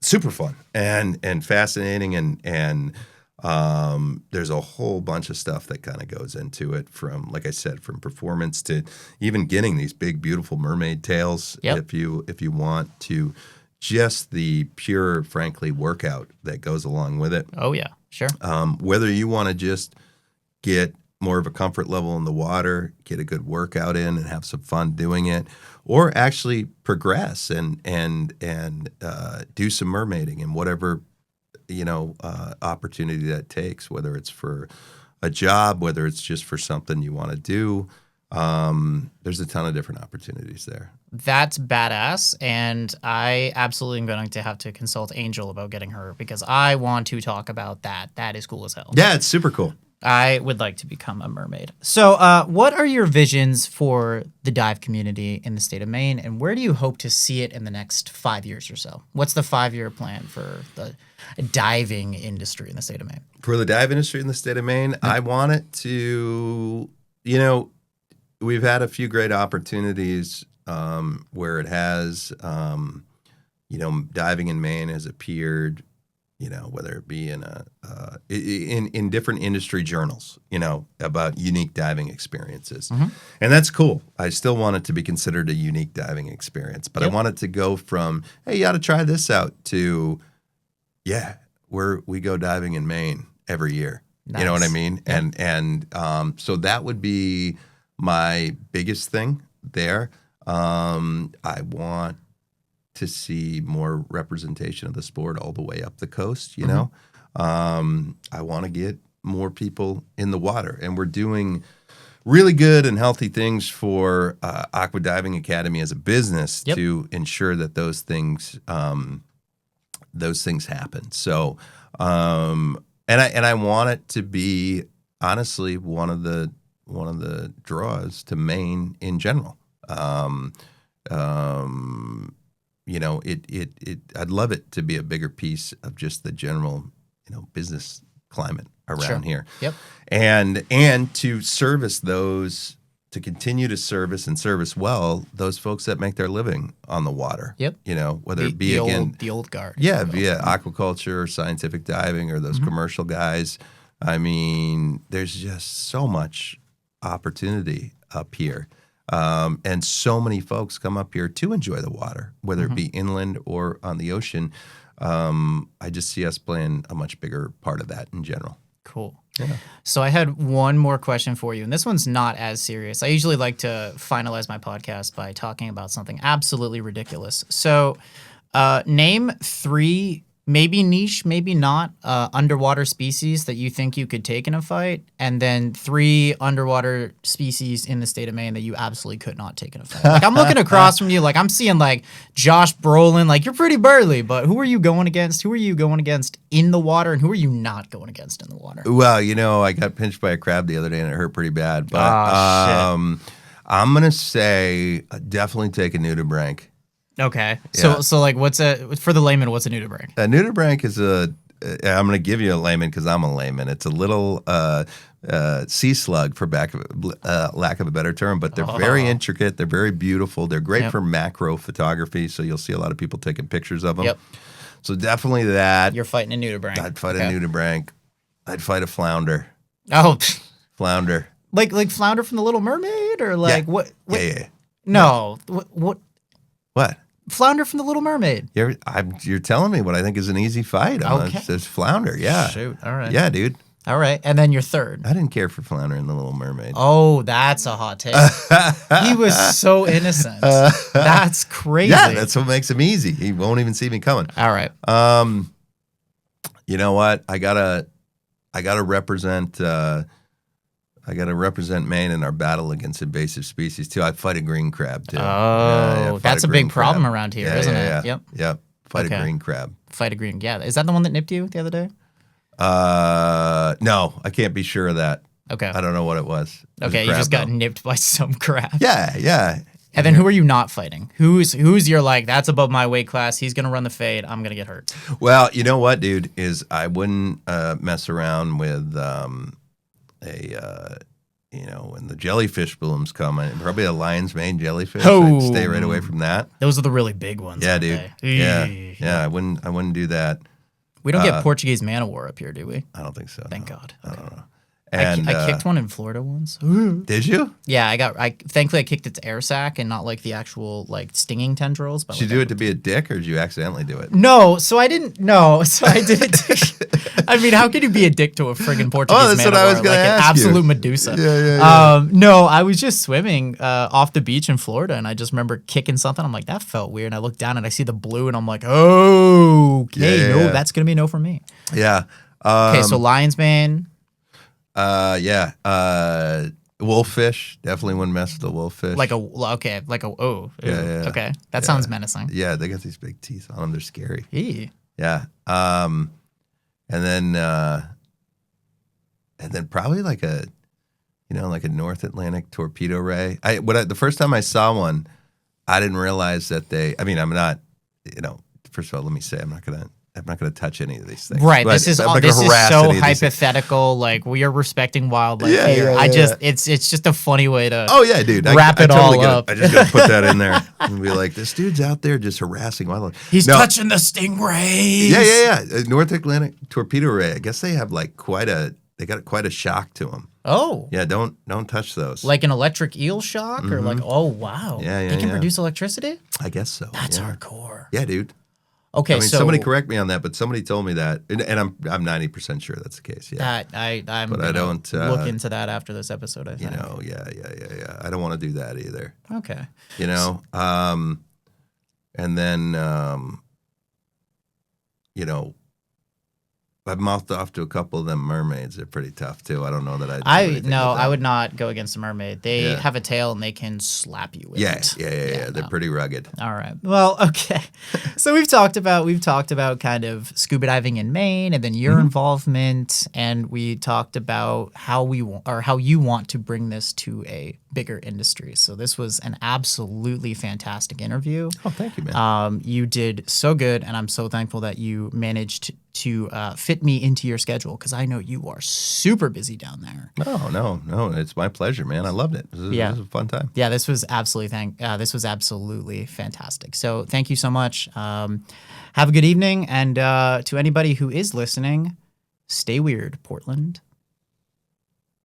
super fun and fascinating and. There's a whole bunch of stuff that kind of goes into it, from, like I said, from performance to even getting these big, beautiful mermaid tails. If you want to, just the pure, frankly, workout that goes along with it. Oh yeah. Sure. Whether you want to just get more of a comfort level in the water, get a good workout in, and have some fun doing it, or actually progress and do some mermaiding and whatever opportunity that takes, whether it's for a job, whether it's just for something you want to do. There's a ton of different opportunities there. That's badass, and I absolutely am going to have to consult Angel about getting her because I want to talk about that. That is cool as hell. Yeah, it's super cool. I would like to become a mermaid. So what are your visions for the dive community in the state of Maine, and where do you hope to see it in the next 5 years or so? What's the 5-year plan for the diving industry in the state of Maine? For the dive industry in the state of Maine, I want it to, we've had a few great opportunities where it has, diving in Maine has appeared, whether it be in different industry journals, about unique diving experiences. Mm-hmm. And that's cool. I still want it to be considered a unique diving experience, but yep. I want it to go from, hey, you ought to try this out to, yeah, we go diving in Maine every year. Nice. You know what I mean? Yep. And so that would be my biggest thing there. I want to see more representation of the sport all the way up the coast, you know. I want to get more people in the water, and we're doing really good and healthy things for Aqua Diving Academy as a business yep. to ensure that those things happen. So, and I want it to be honestly one of the draws to Maine in general. I'd love it to be a bigger piece of just the general, business climate around sure. here. Yep. And to service those, to continue to service well those folks that make their living on the water. Yep. Whether it be the old guard. Yeah, via aquaculture or scientific diving or those mm-hmm. commercial guys. I mean, there's just so much opportunity up here. And so many folks come up here to enjoy the water, whether mm-hmm. it be inland or on the ocean. I just see us playing a much bigger part of that in general. Cool. Yeah. So I had one more question for you, and this one's not as serious. I usually like to finalize my podcast by talking about something absolutely ridiculous. So name 3, maybe niche, maybe not, underwater species that you think you could take in a fight, and then 3 underwater species in the state of Maine that you absolutely could not take in a fight. Like, I'm looking across from you, like I'm seeing like Josh Brolin, like you're pretty burly, but who are you going against? Who are you going against in the water, and who are you not going against in the water? Well, I got pinched by a crab the other day and it hurt pretty bad, but I'm going to say definitely take a nudibranch. Okay. Yeah. So like for the layman, what's a nudibranch? A nudibranch is I'm going to give you a layman because I'm a layman. It's a little sea slug, for lack of a better term, but they're very intricate. They're very beautiful. They're great yep. for macro photography, so you'll see a lot of people taking pictures of them. Yep. So definitely that. You're fighting a nudibranch. I'd fight a nudibranch. I'd fight a flounder. Oh. Flounder. Like Flounder from The Little Mermaid, or like yeah. what? Yeah. No. Yeah. What? Flounder from The Little Mermaid. You're telling me what I think is an easy fight. It's Flounder, yeah. Shoot, all right. Yeah, dude. All right, and then your third. I didn't care for Flounder in The Little Mermaid. Oh, that's a hot take. He was so innocent. That's crazy. Yeah, that's what makes him easy. He won't even see me coming. All right. You know what? I gotta represent. I got to represent Maine in our battle against invasive species, too. I'd fight a green crab, too. Oh, that's a big problem around here, isn't it? Yep. Fight a green crab. Fight a green, yeah. Is that the one that nipped you the other day? No, I can't be sure of that. Okay. I don't know what it was. Okay, you just got nipped by some crab. Yeah. And then who are you not fighting? Who's your like, that's above my weight class, he's going to run the fade, I'm going to get hurt? Well, you know what, dude, is I wouldn't mess around with when the jellyfish blooms come, probably a lion's mane jellyfish. I'd stay right away from that. Those are the really big ones. Yeah, dude. Yeah. I wouldn't do that. We don't get Portuguese man-o-war up here, do we? I don't think so. Thank God. Okay. I don't know. And I kicked one in Florida once. Did you? Yeah, thankfully I kicked its air sac and not like the actual like stinging tendrils. But did you do it to be a dick, or did you accidentally do it? No, so I didn't. No, so I did it. I mean, how could you be a dick to a friggin' Portuguese that's man what I was of war? gonna Like an ask you. absolute Medusa. Yeah. No, I was just swimming off the beach in Florida, and I just remember kicking something. I'm like, that felt weird. And I look down and I see the blue, and I'm like, oh, okay, no, Yeah. that's gonna be a no for me. Yeah. Okay, so lion's mane. Yeah. Wolffish. Definitely wouldn't mess with the wolffish. Yeah. Okay, that sounds menacing. Yeah, they got these big teeth on them. They're scary. Eee. Yeah. And then probably like a North Atlantic torpedo ray. The first time I saw one, I didn't realize that I'm not, first of all, let me say, I'm not gonna touch any of these things. Right. But This is I'm not this gonna is harass so any of these things. hypothetical. Like, we are respecting wildlife Yeah, here. yeah. It's just a funny way to. Oh yeah, dude. Wrap it all up. I just gotta put that in there and be like, this dude's out there just harassing wildlife. He's No. touching the stingrays. Yeah. North Atlantic torpedo ray. I guess they have like quite a shock to them. Oh. Yeah, don't touch those. Like an electric eel shock, or like, oh wow. Yeah, They can yeah. produce electricity. I guess so. That's yeah. hardcore. Yeah, dude. Okay, so somebody correct me on that, but somebody told me that, and I'm 90% sure that's the case. Yeah. I'm But I gonna don't, look into that after this episode. I think. Yeah. I don't want to do that either. Okay. And then I've mouthed off to a couple of them mermaids. They're pretty tough too. I don't know that I would not go against a mermaid. They Yeah. have a tail and they can slap you with Yeah, it. yeah. They're pretty rugged. All right. Well, okay. So we've talked about kind of scuba diving in Maine, and then your involvement, and we talked about how you want to bring this to a bigger industry. So this was an absolutely fantastic interview. Oh, thank you, man. You did so good, and I'm so thankful that you managed to fit me into your schedule, because I know you are super busy down there. No. It's my pleasure, man. I loved it. This was a fun time. Yeah, this was absolutely fantastic. So thank you so much. Have a good evening, and to anybody who is listening, stay weird, Portland.